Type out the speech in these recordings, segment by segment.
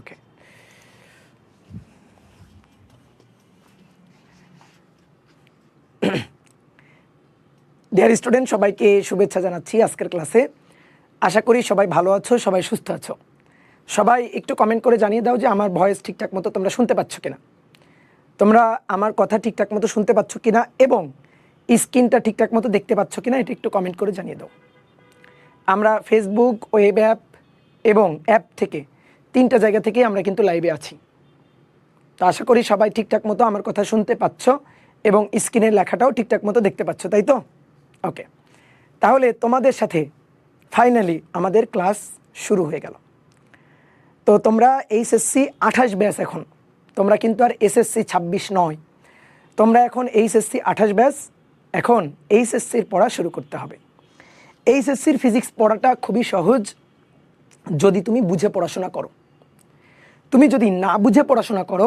ওকে, dear student, সবাইকে শুভেচ্ছা জানাচ্ছি আজকের ক্লাসে। আশা করি সবাই ভালো আছো, সবাই সুস্থ আছো। সবাই একটু কমেন্ট করে জানিয়ে দাও যে আমার ভয়েস ঠিকঠাক মতো তোমরা শুনতে পাচ্ছ কিনা, তোমরা আমার কথা ঠিকঠাক মতো শুনতে পাচ্ছ কিনা এবং স্ক্রিনটা ঠিকঠাক মতো দেখতে পাচ্ছ কিনা, এটা একটু কমেন্ট করে জানিয়ে দাও। আমরা ফেসবুক, ওয়েব অ্যাপ এবং অ্যাপ থেকে 3টা জায়গা থেকে আমরা কিন্তু লাইভে আছি। তো আশা করি সবাই ঠিকঠাক মতো আমার কথা শুনতে পাচ্ছ এবং স্ক্রিনের লেখাটাও ঠিকঠাক মতো দেখতে পাচ্ছ, তাই তো? ওকে, তাহলে তোমাদের সাথে ফাইনালি আমাদের ক্লাস শুরু হয়ে গেল। তো তোমরা এইচএসসি 28 ব্যাচ, এখন তোমরা কিন্তু আর এসএসসি 26 নয়, তোমরা এখন এইচএসসি 28 ব্যাচ। এখন এইচএসসির পড়া শুরু করতে হবে। এইচএসসির ফিজিক্স পড়াটা খুবই সহজ যদি তুমি বুঝে পড়াশোনা করো। তুমি যদি না বুঝে পড়াশোনা করো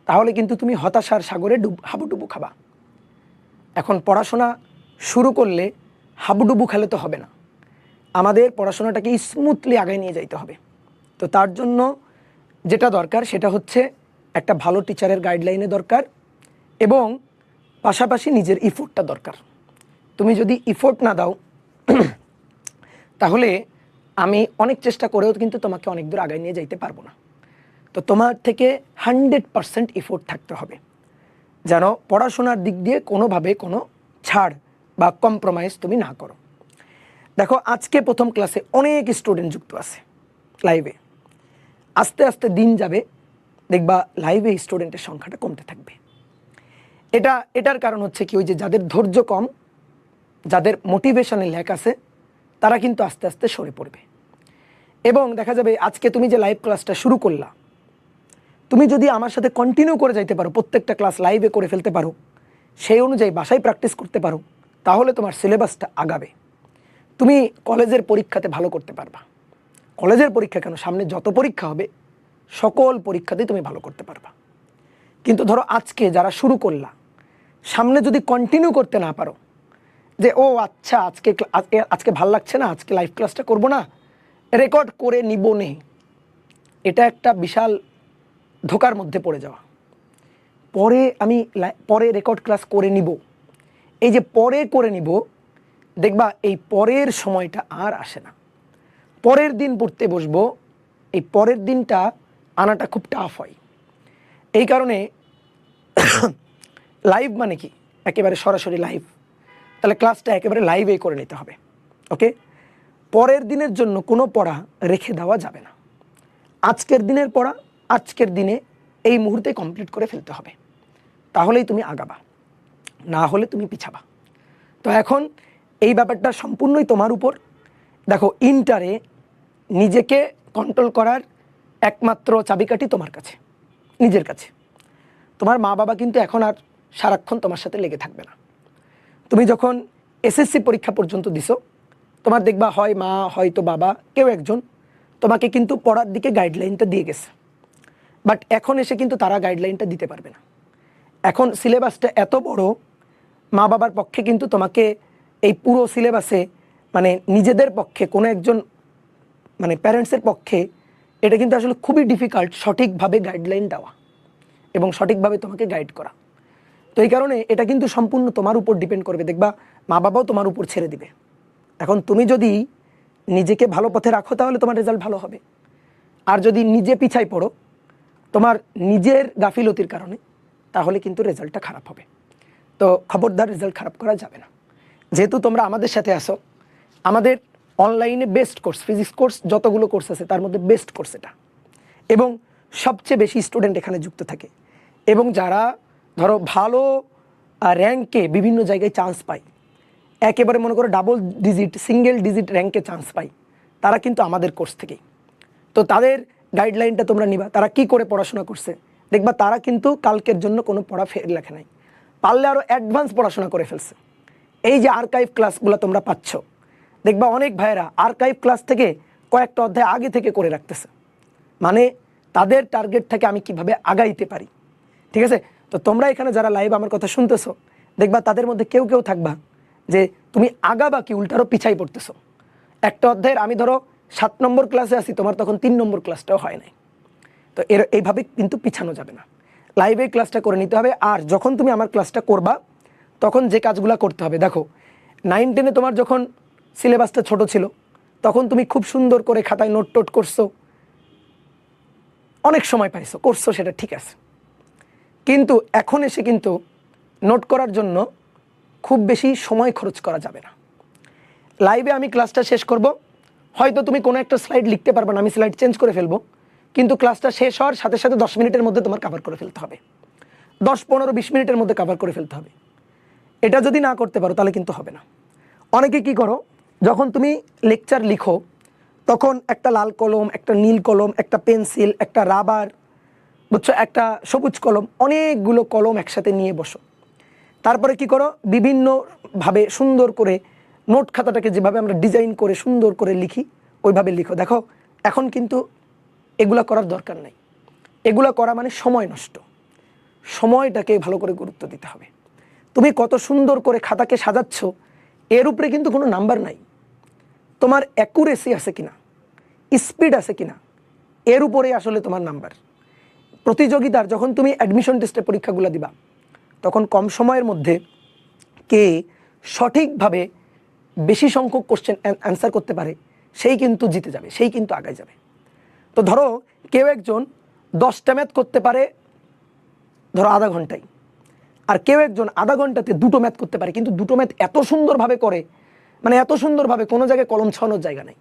তাহলে কিন্তু তুমি হতাশার সাগরে হাবুডুবু খাবা। এখন পড়াশোনা শুরু করলে হাবুডুবু খেলে তো হবে না, আমাদের পড়াশোনাটাকে স্মুথলি আগায় নিয়ে যাইতে হবে। তো তার জন্য যেটা দরকার সেটা হচ্ছে একটা ভালো টিচারের গাইডলাইনে দরকার এবং পাশাপাশি নিজের ইফোর্টটা দরকার। তুমি যদি ইফোর্ট না দাও তাহলে আমি অনেক চেষ্টা করেও কিন্তু তোমাকে অনেক দূর আগায় নিয়ে যাইতে পারবো না। তো তোমার থেকে 100% ইফোর্ট থাকতে হবে, যেন পড়াশোনার দিক দিয়ে কোনোভাবে কোনো ছাড় বা কম্প্রোমাইজ তুমি না করো। দেখো, আজকে প্রথম ক্লাসে অনেক স্টুডেন্ট যুক্ত আছে লাইভে। আস্তে আস্তে দিন যাবে, দেখবা লাইভে স্টুডেন্টের সংখ্যাটা কমতে থাকবে। এটার কারণ হচ্ছে কি, ওই যে যাদের ধৈর্য কম, যাদের মোটিভেশনে ল্যাক আছে, তারা কিন্তু আস্তে আস্তে সরে পড়বে। এবং দেখা যাবে আজকে তুমি যে লাইভ ক্লাসটা শুরু করলা, তুমি যদি আমার সাথে কন্টিনিউ করে যাইতে পারো, প্রত্যেকটা ক্লাস লাইভে করে ফেলতে পারো, সেই অনুযায়ী বাসায় প্র্যাকটিস করতে পারো, তাহলে তোমার সিলেবাসটা আগাবে। তুমি কলেজের পরীক্ষাতে ভালো করতে পারবা। কলেজের পরীক্ষা কেন, সামনে যত পরীক্ষা হবে সকল পরীক্ষাতেই তুমি ভালো করতে পারবা। কিন্তু ধরো আজকে যারা শুরু করলা, সামনে যদি কন্টিনিউ করতে না পারো, যে ও আচ্ছা আজকে ভাল লাগছে না, আজকে লাইভ ক্লাসটা করব না, রেকর্ড করে নিব নে, এটা একটা বিশাল ধোকার মধ্যে পড়ে যাওয়া। পরে রেকর্ড ক্লাস করে নিব, এই যে পরে করে নিব, দেখবা এই পরের সময়টা আর আসে না। পরের দিন পড়তে বসবো, এই পরের দিনটা আনাটা খুব টাফ হয়। এই কারণে লাইভ মানে কি, একেবারে সরাসরি লাইভ, তাহলে ক্লাসটা একেবারে লাইভেই করে নিতে হবে। ওকে, পরের দিনের জন্য কোনো পড়া রেখে দেওয়া যাবে না। আজকের দিনের পড়া আজকের দিনে এই মুহূর্তে কমপ্লিট করে ফেলতে হবে, তাহলেই তুমি আগাবা, না হলে তুমি পিছাবা। তো এখন এই ব্যাপারটা সম্পূর্ণই তোমার উপর। দেখো, ইন্টারে নিজেকে কন্ট্রোল করার একমাত্র চাবিকাঠি তোমার কাছে, নিজের কাছে। তোমার মা বাবা কিন্তু এখন আর সারাক্ষণ তোমার সাথে লেগে থাকবে না। তুমি যখন এসএসসি পরীক্ষা পর্যন্ত দিছো, তোমার দেখবা হয় মা হয়তো বাবা কেউ একজন তোমাকে কিন্তু পড়ার দিকে গাইডলাইনটা দিয়ে গেছে, বাট এখন এসে কিন্তু তারা গাইডলাইনটা দিতে পারবে না। এখন সিলেবাসটা এত বড়, মা বাবার পক্ষে কিন্তু তোমাকে এই পুরো সিলেবাসে, মানে নিজেদের পক্ষে কোনো একজন মানে প্যারেন্টসের পক্ষে এটা কিন্তু আসলে খুবই ডিফিকাল্ট সঠিকভাবে গাইডলাইন দেওয়া এবং সঠিকভাবে তোমাকে গাইড করা। তো এই কারণে এটা কিন্তু সম্পূর্ণ তোমার উপর ডিপেন্ড করবে। দেখবা মা বাবাও তোমার উপর ছেড়ে দিবে। এখন তুমি যদি নিজেকে ভালো পথে রাখো তাহলে তোমার রেজাল্ট ভালো হবে, আর যদি নিজে পিছাই পড়ো তোমার নিজের গাফিলতির কারণে, তাহলে কিন্তু রেজাল্টটা খারাপ হবে। তো খবরদার, রেজাল্ট খারাপ করা যাবে না। যেহেতু তোমরা আমাদের সাথে আসো, আমাদের অনলাইনে বেস্ট কোর্স, ফিজিক্স কোর্স যতগুলো কোর্স আছে তার মধ্যে বেস্ট কোর্স এটা, এবং সবচেয়ে বেশি স্টুডেন্ট এখানে যুক্ত থাকে। এবং যারা ধরো ভালো র্যাঙ্কে বিভিন্ন জায়গায় চান্স পায়, একেবারে মনে করো ডাবল ডিজিট, সিঙ্গেল ডিজিট র্যাঙ্কে চান্স পায়, তারা কিন্তু আমাদের কোর্স থেকেই। তো তাদের গাইডলাইনটা তোমরা নিবা, তারা কি করে পড়াশোনা করছে, দেখবা তারা কিন্তু কালকের জন্য কোনো পড়া ফের লেখে নাই, পারলে আরও অ্যাডভান্স পড়াশোনা করে ফেলছে। এই যে আর্কাইভ ক্লাসগুলো তোমরা পাচ্ছ, দেখবা অনেক ভাইয়েরা আর্কাইভ ক্লাস থেকে কয়েকটা অধ্যায় আগে থেকে করে রাখতেছে, মানে তাদের টার্গেট থেকে আমি কিভাবে আগাইতে পারি। ঠিক আছে, তো তোমরা এখানে যারা লাইভ আমার কথা শুনতেছো, দেখবা তাদের মধ্যে কেউ কেউ থাকবা যে তুমি আগাবা কি উল্টারও পিছাই পড়তেছো। একটা অধ্যায়ের আমি ধরো 7 নম্বর ক্লাসে আছি, তোমার তখন 3 নম্বর ক্লাসটাও হয় নাই। তো এইভাবে কিন্তু পিছানো যাবে না, লাইভে ক্লাসটা করে নিতে হবে। আর যখন তুমি আমার ক্লাসটা করবা তখন যে কাজগুলো করতে হবে, দেখো 9-10 তোমার যখন সিলেবাসটা ছোট ছিল তখন তুমি খুব সুন্দর করে খাতায় নোট টোট করছো, অনেক সময় পাইছো, করছো, সেটা ঠিক আছে। কিন্তু এখন এসে কিন্তু নোট করার জন্য খুব বেশি সময় খরচ করা যাবে না। লাইভে আমি ক্লাসটা শেষ করব, হয়তো তুমি কোনো একটা স্লাইড লিখতে পারবে না, আমি স্লাইড চেঞ্জ করে ফেলবো, কিন্তু ক্লাসটা শেষ হওয়ার সাথে সাথে 10 মিনিটের মধ্যে তোমার কভার করে ফেলতে হবে, 10-15-20 মিনিটের মধ্যে কভার করে ফেলতে হবে। এটা যদি না করতে পারো তাহলে কিন্তু হবে না। অনেকে কি করো, যখন তুমি লেকচার লিখো তখন একটা লাল কলম, একটা নীল কলম, একটা পেন্সিল, একটা রাবার, বুঝছো, একটা সবুজ কলম, অনেকগুলো কলম একসাথে নিয়ে বসো। তারপরে কি করো, বিভিন্নভাবে সুন্দর করে নোট খাতাটাকে যেভাবে আমরা ডিজাইন করে সুন্দর করে লিখি ওইভাবে লিখো। দেখো এখন কিন্তু এগুলা করার দরকার নেই, এগুলা করা মানে সময় নষ্ট। সময়টাকে ভালো করে গুরুত্ব দিতে হবে। তুমি কত সুন্দর করে খাতাকে সাজাচ্ছ এর উপরে কিন্তু কোনো নাম্বার নাই, তোমার অ্যাকুরেসি আছে কিনা, স্পিড আছে কিনা, এর উপরে আসলে তোমার নাম্বার। প্রতিযোগিতার যখন তুমি অ্যাডমিশন টেস্টে পরীক্ষাগুলো দিবা তখন কম সময়ের মধ্যে কে সঠিকভাবে বেশি সংখ্যক কোশ্চেন অ্যান্সার করতে পারে সেই কিন্তু জিতে যাবে, সেই কিন্তু আগায় যাবে। তো ধরো কেউ একজন 10টা ম্যাথ করতে পারে ধরো আধা ঘন্টায়, আর কেউ একজন আধা ঘন্টাতে 2টো ম্যাথ করতে পারে, কিন্তু 2টো ম্যাথ এত সুন্দরভাবে করে, মানে এত সুন্দরভাবে কোনো জায়গায় কলম ছড়ানোর জায়গা নেই।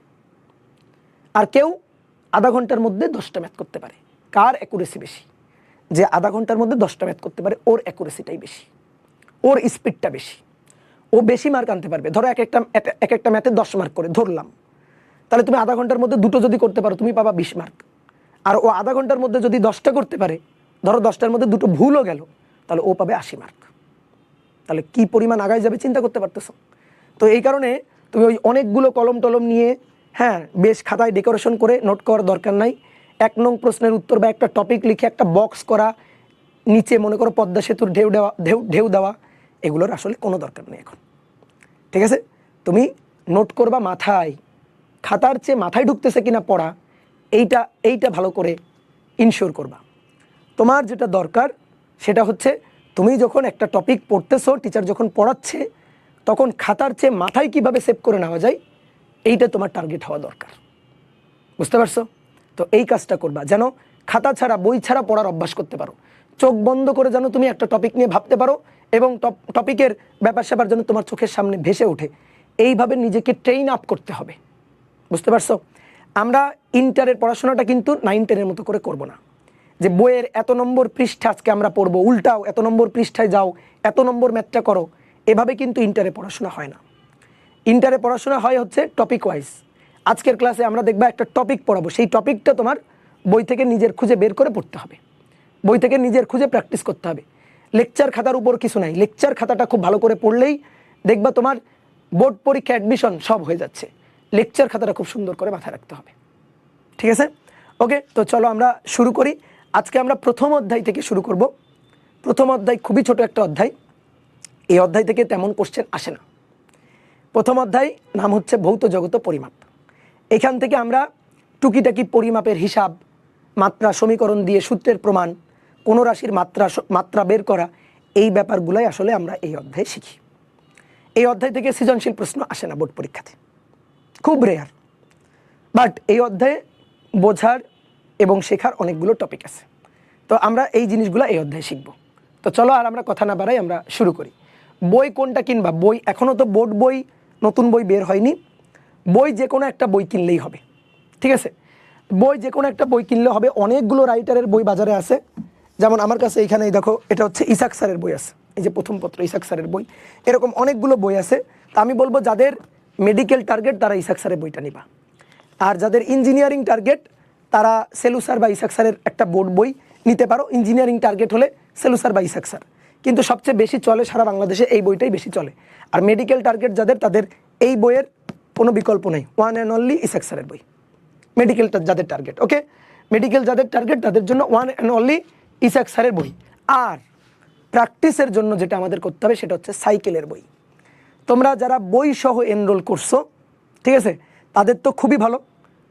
আর কেউ আধা ঘন্টার মধ্যে 10টা ম্যাথ করতে পারে, কার অ্যাকুরেসি বেশি? যে আধা ঘন্টার মধ্যে 10টা ম্যাথ করতে পারে ওর অ্যাকুরেসিটাই বেশি, ওর স্পিডটা বেশি, ও বেশি মার্ক আনতে পারবে। ধরো এক একটা ম্যাথে 10 মার্ক করে ধরলাম, তাহলে তুমি আধা ঘন্টার মধ্যে 2টো যদি করতে পারো তুমি পাবা 20 মার্ক। আর ও আধা ঘন্টার মধ্যে যদি 10টা করতে পারে, ধরো 10টার মধ্যে 2টো ভুলও গেল, তাহলে ও পাবে 80 মার্ক। তাহলে কি পরিমাণ আগায় যাবে চিন্তা করতে পারতেছো? তো এই কারণে তুমি ওই অনেকগুলো কলম টলম নিয়ে বেশ খাতায় ডেকোরেশন করে নোট করার দরকার নাই। 1 নং প্রশ্নের উত্তর বা একটা টপিক লিখে একটা বক্স করা, নিচে মনে করো পদ্মা সেতুর ঢেউ দেওয়া, এগুলোর আসলে কোনো দরকার নেই এখন। ঠিক আছে, তুমি নোট করবা মাথায়, খাতার চেয়ে মাথায় ঢুকতেছে কিনা পড়া, এইটা ভালো করে ইনশিওর করবা। তোমার যেটা দরকার সেটা হচ্ছে তুমি যখন একটা টপিক পড়তেছো, টিচার যখন পড়াচ্ছে, তখন খাতার চেয়ে মাথায় কিভাবে সেভ করে নেওয়া যায় এইটা তোমার টার্গেট হওয়া দরকার। বুঝতে পারছো? তো এই কাজটা করবা যেন খাতা ছাড়া, বই ছাড়া পড়ার অভ্যাস করতে পারো। চোখ বন্ধ করে যেন তুমি একটা টপিক নিয়ে ভাবতে পারো এবং টপিকের ব্যাপার স্যাপার যেন তোমার চোখের সামনে ভেসে ওঠে। এইভাবে নিজেকে ট্রেন আপ করতে হবে। বুঝতে পারছো? আমরা ইন্টারের পড়াশোনাটা কিন্তু 9-10-এর মতো করে করব না, যে বইয়ের এত নম্বর পৃষ্ঠা আজকে আমরা পড়বো, উল্টাও এত নম্বর পৃষ্ঠায় যাও, এত নম্বর ম্যাথটা করো। এভাবে কিন্তু ইন্টারে পড়াশোনা হয় না। ইন্টারে পড়াশোনা হয় হচ্ছে টপিক ওয়াইজ। আজকের ক্লাসে আমরা দেখবা একটা টপিক পড়াবো, সেই টপিকটা তোমার বই থেকে নিজের খুঁজে বের করে পড়তে হবে, বই থেকে নিজের খুঁজে প্র্যাকটিস করতে হবে। লেকচার খাতার উপর কিছু নাই, লেকচার খাতাটা খুব ভালো করে পড়লেই দেখবা তোমার বোর্ড পরীক্ষা, অ্যাডমিশন সব হয়ে যাচ্ছে। লেকচার খাতাটা খুব সুন্দর করে মাথায় রাখতে হবে। ঠিক আছে, ওকে। তো চলো আমরা শুরু করি। আজকে আমরা প্রথম অধ্যায় থেকে শুরু করব। প্রথম অধ্যায় খুবই ছোট একটা অধ্যায়, এই অধ্যায় থেকে তেমন কোশ্চেন আসে না। প্রথম অধ্যায় নাম হচ্ছে ভৌত জগত পরিমাপ। এখান থেকে আমরা টুকিটাকি পরিমাপের হিসাব, মাত্রা সমীকরণ দিয়ে সূত্রের প্রমাণ, কোনো রাশির মাত্রা বের করা, এই ব্যাপারগুলাই আসলে আমরা এই অধ্যায়ে শিখি। এই অধ্যায় থেকে সৃজনশীল প্রশ্ন আসে না বোর্ড পরীক্ষাতে, খুব রেয়ার। বাট এই অধ্যায়ে বোঝার এবং শেখার অনেকগুলো টপিক আছে। তো আমরা এই জিনিসগুলো এই অধ্যায়ে শিখব। তো চলো আর আমরা কথা না বাড়াই, আমরা শুরু করি। বই কোনটা কিনবা? বই এখনও তো বোর্ড বই, নতুন বই বের হয়নি। বই যে কোনো একটা বই কিনলেই হবে। ঠিক আছে, বই যে কোনো একটা বই কিনলে হবে। অনেকগুলো রাইটারের বই বাজারে আছে। যেমন আমার কাছে এইখানেই দেখো, এটা হচ্ছে ইসাক স্যারের বই আছে, এই যে প্রথম পত্র ইসাক স্যারের বই। এরকম অনেকগুলো বই আছে। তা আমি বলবো যাদের মেডিকেল টার্গেট তারা ইসাক স্যারের বইটা নিবা, আর যাদের ইঞ্জিনিয়ারিং টার্গেট তারা সেলু স্যার বা ইসাক স্যারের একটা বোর্ড বই নিতে পারো। ইঞ্জিনিয়ারিং টার্গেট হলে সেলু স্যার বা ইসাক স্যার, কিন্তু সবচেয়ে বেশি চলে সারা বাংলাদেশে এই বইটাই বেশি চলে। আর মেডিকেল টার্গেট যাদের, তাদের এই বইয়ের কোনো বিকল্প নেই, ওয়ান অ্যান্ড অনলি ইসাক স্যারের বই। মেডিকেলটা যাদের টার্গেট, ওকে, মেডিকেল যাদের টার্গেট তাদের জন্য ওয়ান অ্যান্ড অনলি ইসাক স্যারের বই। আর প্র্যাকটিসের জন্য যেটা আমাদের করতে হবে সেটা হচ্ছে সাইকেলের বই। তোমরা যারা বই সহ এনরোল করছো, ঠিক আছে, তাদের তো খুবই ভালো,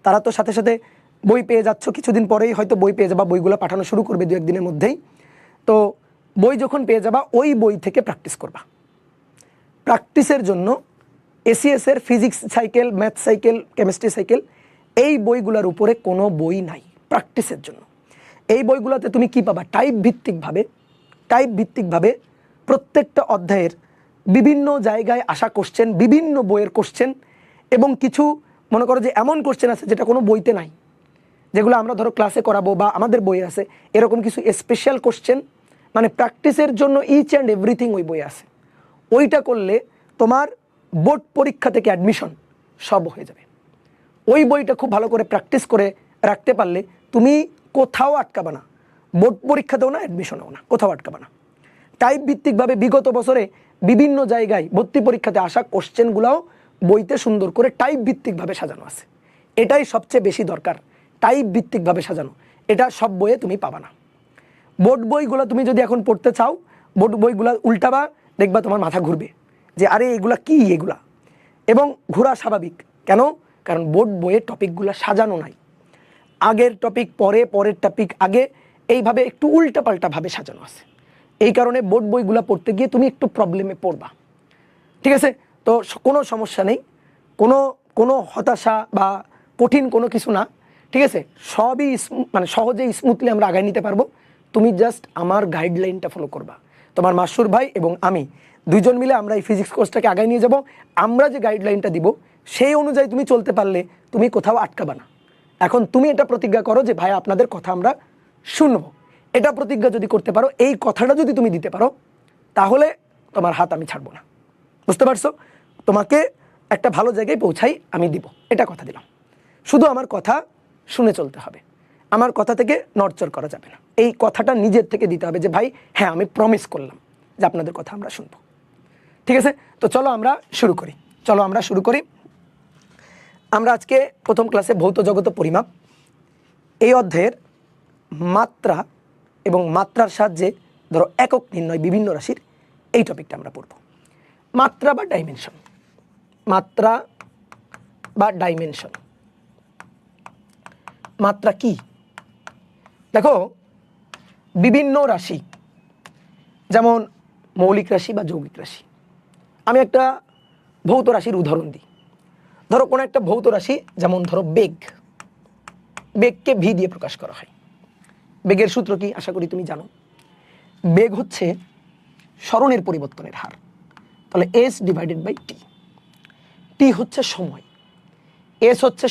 তারা তো সাথে সাথে বই পেয়ে যাচ্ছ, কিছুদিন পরেই হয়তো বই পেয়ে যাবা, বইগুলো পাঠানো শুরু করবে 2-1 দিনের মধ্যেই। তো বই যখন পেয়ে যাবা ওই বই থেকে প্র্যাকটিস করবা। প্র্যাকটিসের জন্য এসিএস এর physics cycle, math cycle, chemistry cycle এই বইগুলোর উপরে কোনো বই নাই প্র্যাকটিসের জন্য। এই বইগুলোতে তুমি কি পাবা? টাইপ ভিত্তিকভাবে প্রত্যেকটা অধ্যায়ের বিভিন্ন জায়গায় আসা কোশ্চেন, বিভিন্ন বইয়ের কোশ্চেন, এবং কিছু মনে করো যে এমন কোশ্চেন আছে যেটা কোনো বইতে নাই, যেগুলো আমরা ধরো ক্লাসে করাবো বা আমাদের বইয়ে আছে, এরকম কিছু স্পেশাল কোশ্চেন, মানে প্র্যাকটিসের জন্য ইচ অ্যান্ড এভরিথিং ওই বই আছে। ওইটা করলে তোমার বোর্ড পরীক্ষা থেকে অ্যাডমিশন সব হয়ে যাবে। ওই বইটা খুব ভালো করে প্র্যাকটিস করে রাখতে পারলে তুমি কোথাও আটকাবে না, বোর্ড পরীক্ষাতেও না, অ্যাডমিশনেও না, কোথাও আটকাবে না। টাইপ ভিত্তিকভাবে বিগত বছরে বিভিন্ন জায়গায় ভর্তি পরীক্ষাতে আসা কোশ্চেনগুলোও বইতে সুন্দর করে টাইপ ভিত্তিকভাবে সাজানো আছে। এটাই সবচেয়ে বেশি দরকার, টাইপ ভিত্তিকভাবে সাজানো। এটা সব বইয়ে তুমি পাবা না। বোর্ড বইগুলো তুমি যদি এখন পড়তে চাও, বোর্ড বইগুলো উল্টাবা, দেখবা তোমার মাথা ঘুরবে যে আরে এগুলা কি এগুলা, এবং ঘোরা স্বাভাবিক। কেন? কারণ বোর্ড বইয়ে টপিকগুলো সাজানো নাই, আগের টপিক পরে, পরের টপিক আগে, এইভাবে একটু উল্টাপাল্টাভাবে সাজানো আছে। এই কারণে বোর্ড বইগুলো পড়তে গিয়ে তুমি একটু প্রবলেমে পড়বা। ঠিক আছে? তো কোনো সমস্যা নেই, কোনো হতাশা বা কঠিন কোনো কিছু না। ঠিক আছে? সবই মানে সহজেই স্মুথলি আমরা আগায় নিতে পারবো। তুমি জাস্ট আমার গাইডলাইনটা ফলো করবা। তোমার মাসুর ভাই এবং আমি দুইজন মিলে আমরা এই ফিজিক্স কোর্সটাকে আগায় নিয়ে যাব। আমরা যে গাইডলাইনটা দিব সেই অনুযায়ী তুমি চলতে পারলে তুমি কোথাও আটকাবা না। এখন তুমি এটা প্রতিজ্ঞা করো যে ভাই আপনাদের কথা আমরা শুনবো। এটা প্রতিজ্ঞা যদি করতে পারো, এই কথাটা যদি তুমি দিতে পারো, তাহলে তোমার হাত আমি ছাড়বো না। বুঝতে পারছো? তোমাকে একটা ভালো জায়গায় পৌঁছাই আমি দিব, এটা কথা দিলাম। শুধু আমার কথা শুনে চলতে হবে, আমার কথা থেকে নড়চড় করা যাবে না। এই কথাটা নিজের থেকে দিতে হবে যে ভাই হ্যাঁ আমি প্রমিস করলাম যে আপনাদের কথা আমরা শুনবো। ঠিক আছে? তো চলো আমরা শুরু করি। আমরা আজকে প্রথম ক্লাসে ভৌত জগত পরিমাপ এই অধ্যায়ের মাত্রা এবং মাত্রার সাহায্যে ধরো একক নির্ণয় বিভিন্ন রাশির এই টপিকটা আমরা পড়ব। মাত্রা বা ডাইমেনশন। মাত্রা কি? দেখো, বিভিন্ন রাশি যেমন মৌলিক রাশি বা যৌগিক রাশি। আমি একটা ভৌত রাশির উদাহরণ দিই। ধরো কোনো একটা ভৌত রাশি, যেমন ধরো বেগকে ভি দিয়ে প্রকাশ করা হয়। বেগের সূত্র কি আশা করি তুমি জানো। বেগ হচ্ছে সরণের পরিবর্তনের হার, তাহলে s/টি। টি হচ্ছে সময়, এস হচ্ছে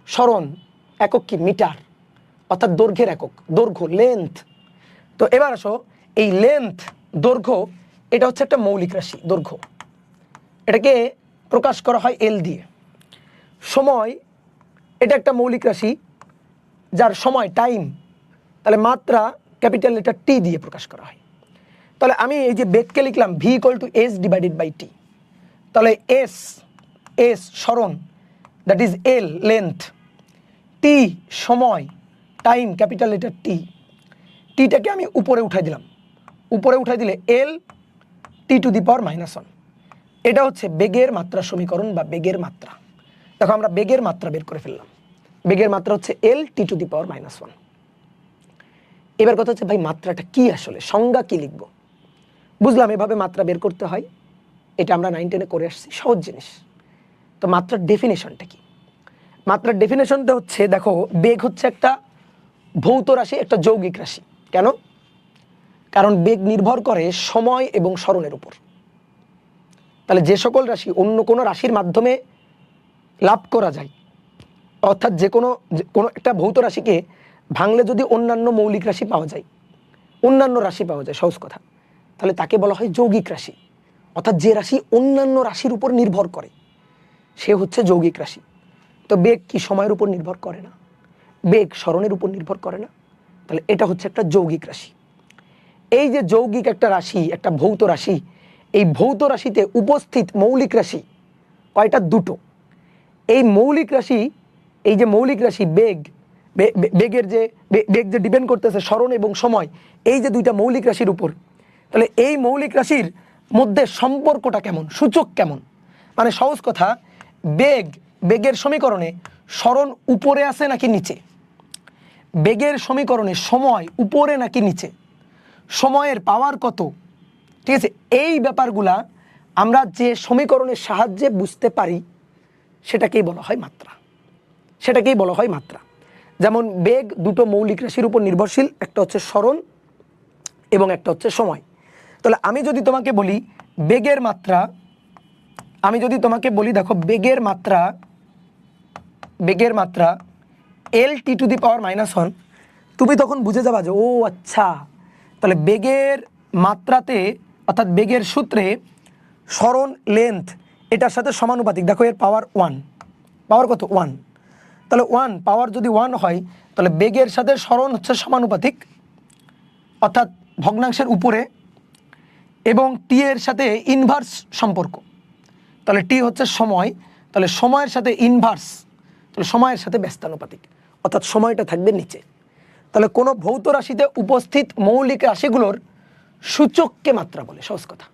সরণ একক কি? মিটার, অর্থাৎ দৈর্ঘ্যের একক, দৈর্ঘ্য, লেন্থ। তো এবার আসো, এই লেন্থ, দৈর্ঘ্য, এটা হচ্ছে একটা মৌলিক রাশি, দৈর্ঘ্য। এটাকে প্রকাশ করা হয় এল দিয়ে। সময়, এটা একটা মৌলিক রাশি যার সময়, টাইম, তাহলে মাত্রা ক্যাপিটাল লেটার টি দিয়ে প্রকাশ করা হয়। তাহলে আমি এই যে বেগকে লিখলাম ভি = s/টি। তাহলে এস সরণ, দ্যাট ইজ এল লেন্থ, টি সময়, টাইম ক্যাপিটাল লেটার টি। টিটাকে আমি উপরে উঠাই দিলাম, উপরে উঠাই দিলে এল t⁻⁻1। এটা হচ্ছে বেগের মাত্রা সমীকরণ বা বেগের মাত্রা। দেখো আমরা বেগের মাত্রা বের করে ফেললাম। বেগের মাত্রা হচ্ছে এল t⁻⁻1। এবার কথা হচ্ছে ভাই মাত্রাটা কি, আসলে সংজ্ঞা কি লিখবো? বুঝলাম এভাবে মাত্রা বের করতে হয়, এটা আমরা 9-10-এ করে আসছি, সহজ জিনিস। তো মাত্রার ডেফিনেশনটা কি? মাত্রার ডেফিনেশনটা হচ্ছে, দেখো বেগ হচ্ছে একটা ভৌত রাশি, একটা যৌগিক রাশি। কেন? কারণ বেগ নির্ভর করে সময় এবং সরণের উপর। তাহলে যে সকল রাশি অন্য কোনো রাশির মাধ্যমে লাভ করা যায়, অর্থাৎ যে কোনো একটা ভৌত রাশিকে ভাঙলে যদি অন্যান্য মৌলিক রাশি পাওয়া যায়, সহজ কথা, তাহলে তাকে বলা হয় যৌগিক রাশি। অর্থাৎ যে রাশি অন্যান্য রাশির উপর নির্ভর করে সে হচ্ছে যৌগিক রাশি। তো বেগ কি সময়ের উপর নির্ভর করে না, বেগ সরণের উপর নির্ভর করে না, তাহলে এটা হচ্ছে একটা যৌগিক রাশি। এই যে যৌগিক একটা রাশি, একটা ভৌত রাশি, এই ভৌত রাশিতে উপস্থিত মৌলিক রাশি কয়টা? দুটো। এই মৌলিক রাশি, এই যে মৌলিক রাশি বেগ যে ডিপেন্ড করতেছে সরণ এবং সময়, এই যে দুইটা মৌলিক রাশির উপর, তাহলে এই মৌলিক রাশির মধ্যে সম্পর্কটা কেমন, সূচক কেমন? মানে সহজ কথা, বেগের সমীকরণে স্মরণ উপরে আছে নাকি নিচে, বেগের সমীকরণে সময় উপরে নাকি নিচে, সময়ের পাওয়ার কত, ঠিক আছে, এই ব্যাপারগুলা আমরা যে সমীকরণের সাহায্যে বুঝতে পারি সেটাকেই বলা হয় মাত্রা, সেটাকেই বলা হয় মাত্রা। যেমন বেগ দুটো মৌলিক রাশির উপর নির্ভরশীল, একটা হচ্ছে স্মরণ এবং একটা হচ্ছে সময়। তাহলে আমি যদি তোমাকে বলি বেগের মাত্রা, আমি যদি তোমাকে বলি দেখো বেগের মাত্রা L_(t⁻⁻1), তুমি তখন বুঝে যাবা যে ও আচ্ছা, তাহলে বেগের মাত্রাতে অর্থাৎ বেগের সূত্রে স্মরণ লেন্থ এটার সাথে সমানুপাতিক। দেখো এর পাওয়ার 1, পাওয়ার কত 1, তাহলে 1 পাওয়ার যদি 1 হয় তাহলে বেগের সাথে স্মরণ হচ্ছে সমানুপাতিক অর্থাৎ ভগ্নাংশের উপরে, এবং টি এর সাথে ইনভার্স সম্পর্ক, তাহলে টি হচ্ছে সময়, তাহলে সময়ের সাথে ইনভার্স, তাহলে সময়ের সাথে ব্যস্তানুপাতিক অর্থাৎ সময়টা থাকবে নিচে। তাহলে কোনো ভৌত রাশিতে উপস্থিত মৌলিক রাশিগুলোর সূচককে মাত্রা বলে। সহজ কথা,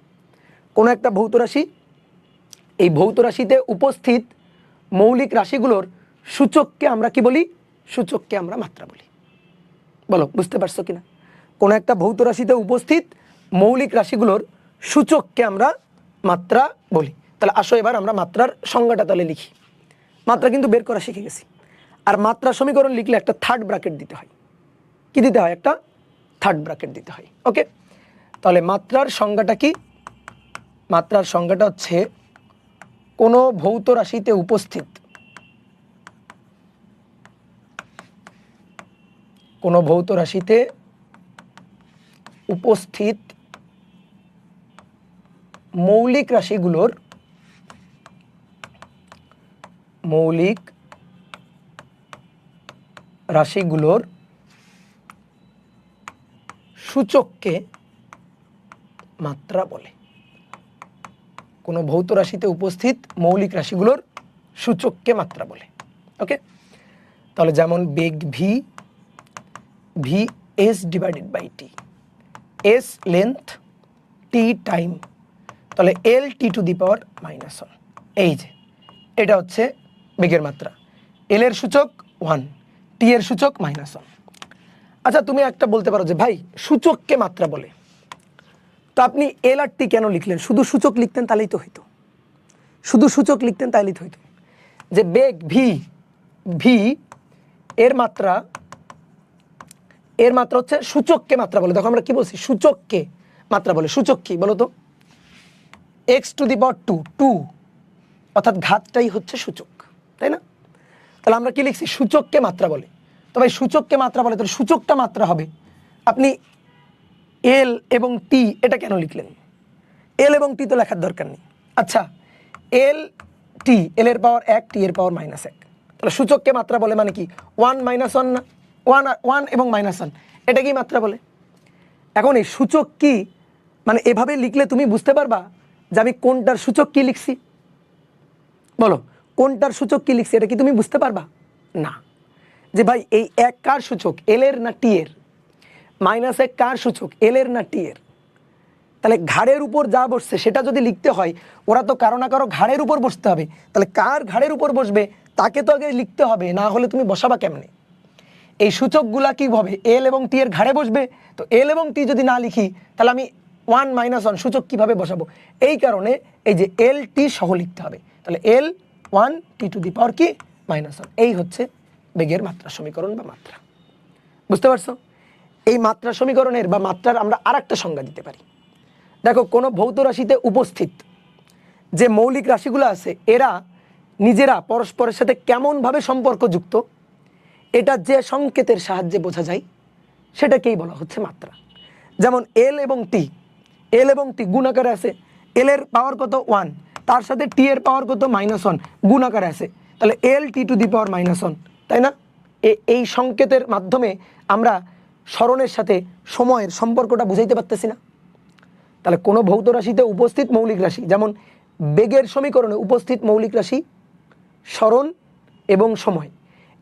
কোনো একটা ভৌত রাশি, এই ভৌত রাশিতে উপস্থিত মৌলিক রাশিগুলোর সূচককে আমরা কি বলি, সূচককে আমরা মাত্রা বলি। বলো বুঝতে পারছো কিনা? কোনো একটা ভৌত রাশিতে উপস্থিত মৌলিক রাশিগুলোর সূচককে আমরা মাত্রা বলি। তাহলে আসো এবার আমরা মাত্রার সংজ্ঞাটা তাহলে লিখি। মাত্রা কিন্তু বের করা শিখে গেছি। আর মাত্রা সমীকরণ লিখলে একটা থার্ড ব্র্যাকেট দিতে হয়। কি দিতে হয়? একটা থার্ড ব্র্যাকেট দিতে হয়। ওকে, তাহলে মাত্রার সংজ্ঞাটা কি? মাত্রার সংজ্ঞাটা হচ্ছে কোনো ভৌত রাশিতে উপস্থিত, কোনো ভৌত রাশিতে উপস্থিত মৌলিক রাশিগুলোর সূচককে মাত্রা বলে। কোনো ভৌত রাশিতে উপস্থিত মৌলিক রাশিগুলোর সূচককে মাত্রা বলে। ওকে, তাহলে যেমন বেগ v, v s/t, s length, t time, তাহলে L_(t⁻⁻1), এই যে এটা হচ্ছে বেগের মাত্রা। এল এর সূচক 1, টি এর সূচক -1। আচ্ছা তুমি একটা বলতে পারো যে ভাই সূচককে মাত্রা বলে, তো আপনি এল আর টি কেন লিখলেন? শুধু সূচক লিখতেন তাহলেই তো হইতো, শুধু সূচক লিখতেন তাহলেই তো হইতো। যে বেগ ভি এর মাত্রা হচ্ছে সূচককে মাত্রা বলে। দেখো আমরা কি বলছি? সূচককে মাত্রা বলে। সূচক কি বলো তো? x⁻², অর্থাৎ ঘাতটাই হচ্ছে সূচক, তাই না? তাহলে আমরা কি লিখছি? সূচককে মাত্রা বলে। তো ভাই সূচককে মাত্রা বলে, তাহলে সূচকটা মাত্রা হবে। আপনি এল এবং টি এটা কেন লিখলেন? এল এবং টি তো লেখার দরকার নেই। আচ্ছা এল এর পাওয়ার 1, টি এর পাওয়ার -1, তাহলে সূচককে মাত্রা বলে মানে কি? 1 -1 না, 1 এবং -1 এটা কি মাত্রা বলে? এখন এই সূচক কি মানে এভাবে লিখলে তুমি বুঝতে পারবা যে আমি কোনটার সূচক কি লিখছি। বলো কোনটার সূচক কি লিখছি, এটা কি তুমি বুঝতে পারবা? না। যে ভাই এই 1 কার সূচক, এল এর না টি এর? -1 কার সূচক, এল এর না টি এর? তাহলে ঘাড়ের উপর যা বসছে সেটা যদি লিখতে হয়, ওরা তো কারো না কারো ঘাড়ের উপর বসতে হবে। তাহলে কার ঘাড়ের উপর বসবে তাকে তো আগে লিখতে হবে, না হলে তুমি বসাবা কেমনে? এই সূচকগুলা কি হবে? এল এবং টি এর ঘাড়ে বসবে। তো এল এবং টি যদি না লিখি তাহলে আমি 1 -1 সূচক কিভাবে বসাবো? এই কারণে এই যে এল টি সহ লিখতে হবে। তাহলে L1 t⁻⁻1 এই হচ্ছে বেগের মাত্রা সমীকরণ বা মাত্রা। বুঝতে পারছো? এই মাত্রা সমীকরণের বা মাত্রার আমরা আরেকটা সংজ্ঞা দিতে পারি। দেখো কোনো ভৌত রাশিতে উপস্থিত যে মৌলিক রাশিগুলো আছে এরা নিজেরা পরস্পরের সাথে কেমনভাবে সম্পর্কযুক্ত, এটা যে সংকেতের সাহায্যে বোঝা যায় সেটাকেই বলা হচ্ছে মাত্রা। যেমন এল এবং টি গুণ আকারে আছে। এল এর পাওয়ার কত 1, তার সাথে টি এর পাওয়ার কত -1 গুণ আকারে আছে, তাহলে L_(t⁻⁻1), তাই না? এই সংকেতের মাধ্যমে আমরা স্মরণের সাথে সময়ের সম্পর্কটা বুঝাইতে পারতেছি না? তাহলে কোনো ভৌত রাশিতে উপস্থিত মৌলিক রাশি, যেমন বেগের সমীকরণে উপস্থিত মৌলিক রাশি স্মরণ এবং সময়,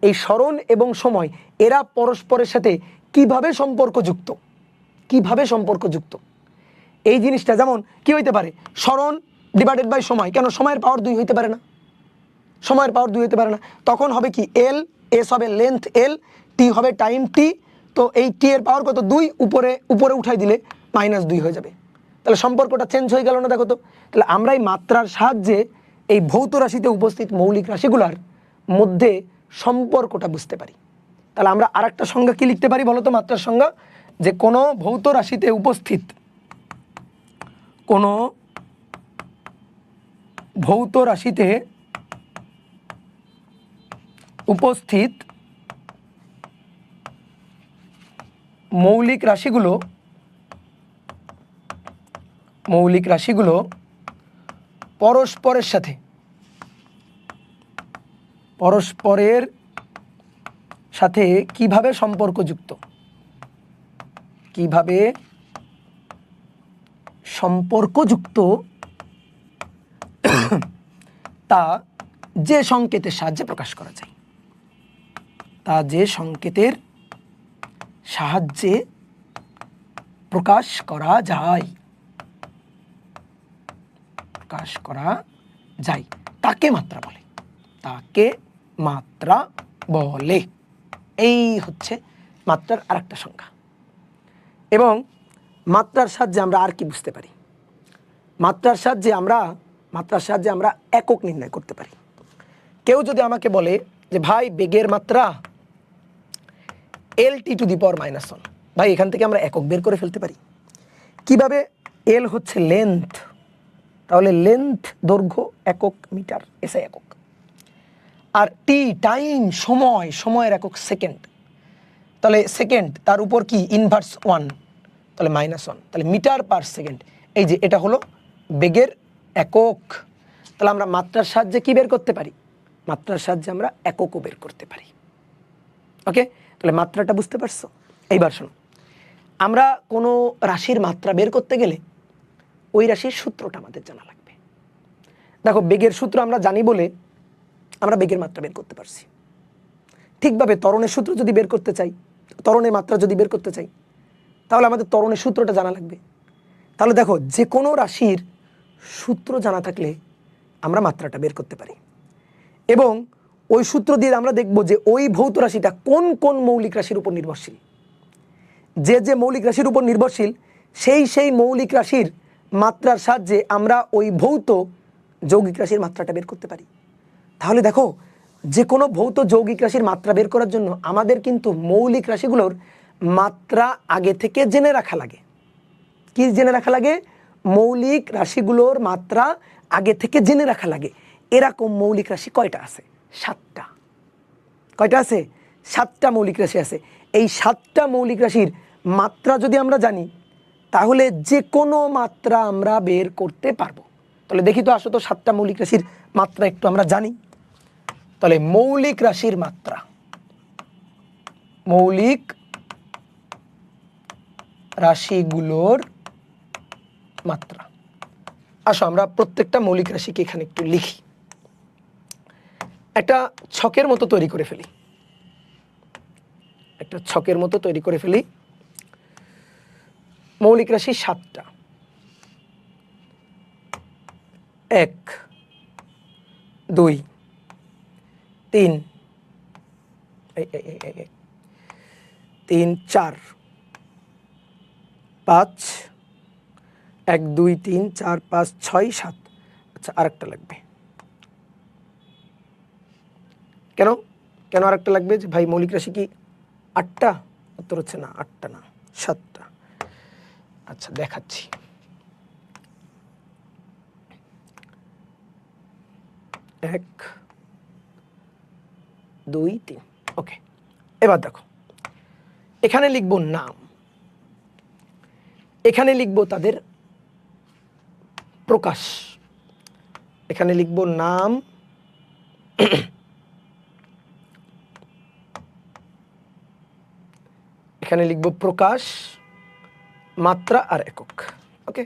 এই স্মরণ এবং সময় এরা পরস্পরের সাথে কিভাবে সম্পর্কযুক্ত, এই জিনিসটা যেমন কি হইতে পারে? স্মরণ / সময়। কেন সময়ের পাওয়ার 2 হইতে পারে না? সময়ের পাওয়ার 2 হতে পারে না। তখন হবে কি এল, এস হবে লেন্থ এল, টি হবে টাইম টি। তো এই টি এর পাওয়ার কত 2, উপরে উঠাই দিলে -2 হয়ে যাবে। তাহলে সম্পর্কটা চেঞ্জ হয়ে গেল না? দেখো তো। তাহলে আমরা এই মাত্রার সাহায্যে এই ভৌত রাশিতে উপস্থিত মৌলিক রাশিগুলোর মধ্যে সম্পর্কটা বুঝতে পারি। তাহলে আমরা আরেকটা সংজ্ঞা কি লিখতে পারি বলো তো মাত্রার সংজ্ঞা? যে কোনো ভৌত রাশিতে উপস্থিত, কোনো ভৌত রাশিতে উপস্থিত মৌলিক রাশিগুলো পরস্পরের সাথে কিভাবে সম্পর্কযুক্ত, তা যে সংকেতের সাহায্যে প্রকাশ করা যায়, প্রকাশ করা যায় তাকে মাত্রা বলে। এই হচ্ছে মাত্রার আরেকটা সংজ্ঞা। এবং মাত্রার সাহায্যে আমরা আর কি বুঝতে পারি? মাত্রার সাহায্যে আমরা একক নির্ণয় করতে পারি। কেউ যদি আমাকে বলে যে ভাই বেগের মাত্রা LT⁻⁻1, ভাই এখান থেকে আমরা একক বের করে ফেলতে পারি। কিভাবে? এল হচ্ছে লেন্থ, তাহলে লেন্থ দৈর্ঘ্য একক মিটার, এসআই একক। আর টি টাইম, সময়ের একক সেকেন্ড, তাহলে সেকেন্ড তার উপর কি ইনভার্স 1, তাহলে -1, তাহলে মিটার পার সেকেন্ড। এই যে এটা হলো বেগের একক। তাহলে আমরা মাত্রার সাহায্যে কি বের করতে পারি? মাত্রার সাহায্যে আমরা এককও বের করতে পারি। ওকে, তাহলে মাত্রাটা বুঝতে পারছো? এইবার শোনো, আমরা কোনো রাশির মাত্রা বের করতে গেলে ওই রাশির সূত্রটা আমাদের জানা লাগবে। দেখো বেগের সূত্র আমরা জানি বলে আমরা বেগের মাত্রা বের করতে পারছি। ঠিকভাবে ত্বরণের সূত্র যদি বের করতে চাই, ত্বরণের মাত্রা যদি বের করতে চাই, তাহলে আমাদের ত্বরণের সূত্রটা জানা লাগবে। তাহলে দেখো যে কোনো রাশির সূত্র জানা থাকলে আমরা মাত্রাটা বের করতে পারি। এবং ওই সূত্র দিয়ে আমরা দেখব যে ওই ভৌত রাশিটা কোন কোন মৌলিক রাশির উপর নির্ভরশীল। যে মৌলিক রাশির উপর নির্ভরশীল সেই মৌলিক রাশির মাত্রার সাহায্যে আমরা ওই ভৌত যৌগিক রাশির মাত্রাটা বের করতে পারি। তাহলে দেখো যে কোনো ভৌত যৌগিক রাশির মাত্রা বের করার জন্য আমাদের কিন্তু মৌলিক রাশিগুলোর মাত্রা আগে থেকে জেনে রাখা লাগে। কি জেনে রাখা লাগে? মৌলিক রাশিগুলোর মাত্রা আগে থেকে জেনে রাখা লাগে। এরকম মৌলিক রাশি কয়টা আছে? 7টা। কয়টা আছে? 7টা মৌলিক রাশি আছে। এই 7টা মৌলিক রাশির মাত্রা যদি আমরা জানি তাহলে যে কোনো মাত্রা আমরা বের করতে পারবো। তাহলে দেখি তো, আসো তো 7টা মৌলিক রাশির মাত্রা একটু আমরা জানি। তাহলে মৌলিক রাশির মাত্রা, মৌলিক রাশিগুলোর মাত্রা। আসো আমরা প্রত্যেকটা মৌলিক রাশিকে এখানে একটু লিখি, একটা ছকের মতো তৈরি করে ফেলি। মৌলিক রাশি 7টা। 1 2 3 4 5 1 2 3 4 5 6 7। আচ্ছা আরেকটা লাগবে। কেন আরেকটা লাগবে? যে ভাই মৌলিক রাশি কি 8টা? উত্তর হচ্ছে না, 8টা না, 7টা। আচ্ছা দেখাচ্ছি। 1 2 3। ওকে, এবার দেখো এখানে লিখব নাম, এখানে লিখব তাদের প্রকাশ, এখানে লিখব নাম, এখানে লিখব প্রকাশ, মাত্রা আর একক। ওকে,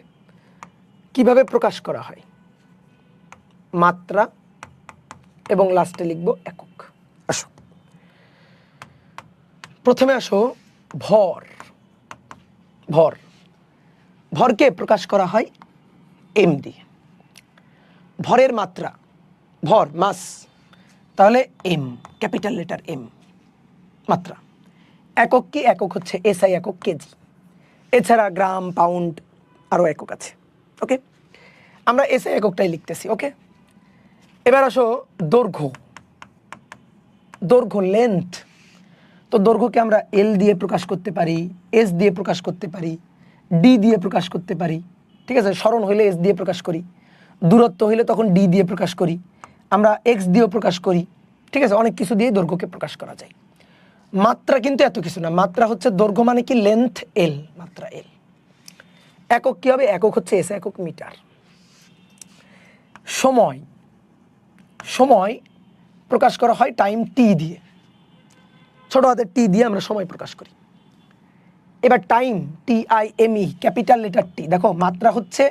কিভাবে প্রকাশ করা হয়? মাত্রা এবং লাস্টে লিখব একক। আসো প্রথমে আসো ভর। ভরকে প্রকাশ করা হয় এম দিয়ে। ভরের মাত্রা, ভর মাস, তাহলে এম, ক্যাপিটাল লেটার এম, মাত্রা। একক কি? একক হচ্ছে এসআই একক, কেজি। এছাড়া গ্রাম, পাউন্ড, আরও একক আছে। ওকে, আমরা এসআই এককটাই লিখতেছি। ওকে, এবার আসো দৈর্ঘ্য। দৈর্ঘ্য, লেন্থ। তো দৈর্ঘ্যকে আমরা এল দিয়ে প্রকাশ করতে পারি, এস দিয়ে প্রকাশ করতে পারি, ডি দিয়ে প্রকাশ করতে পারি। ঠিক আছে, স্মরণ হইলে এস দিয়ে প্রকাশ করি, দূরত্ব হইলে তখন ডি দিয়ে প্রকাশ করি, আমরা এক্স দিয়েও প্রকাশ করি। ঠিক আছে, অনেক কিছু দিয়ে দৈর্ঘ্যকে প্রকাশ করা যায়। মাত্রা কিন্তু এত কিছু না, মাত্রা হচ্ছে দৈর্ঘ্য মানে কি লেন্থ এল, মাত্রা এল। একক কি হবে? একক হচ্ছে এস একক, মিটার। সময়, সময় প্রকাশ করা হয় টাইম টি দিয়ে, ছোট হাতের টি দিয়ে আমরা সময় প্রকাশ করি। এবার টাইম, TIME, ক্যাপিটাল লেটার টি। দেখো মাত্রা হচ্ছে,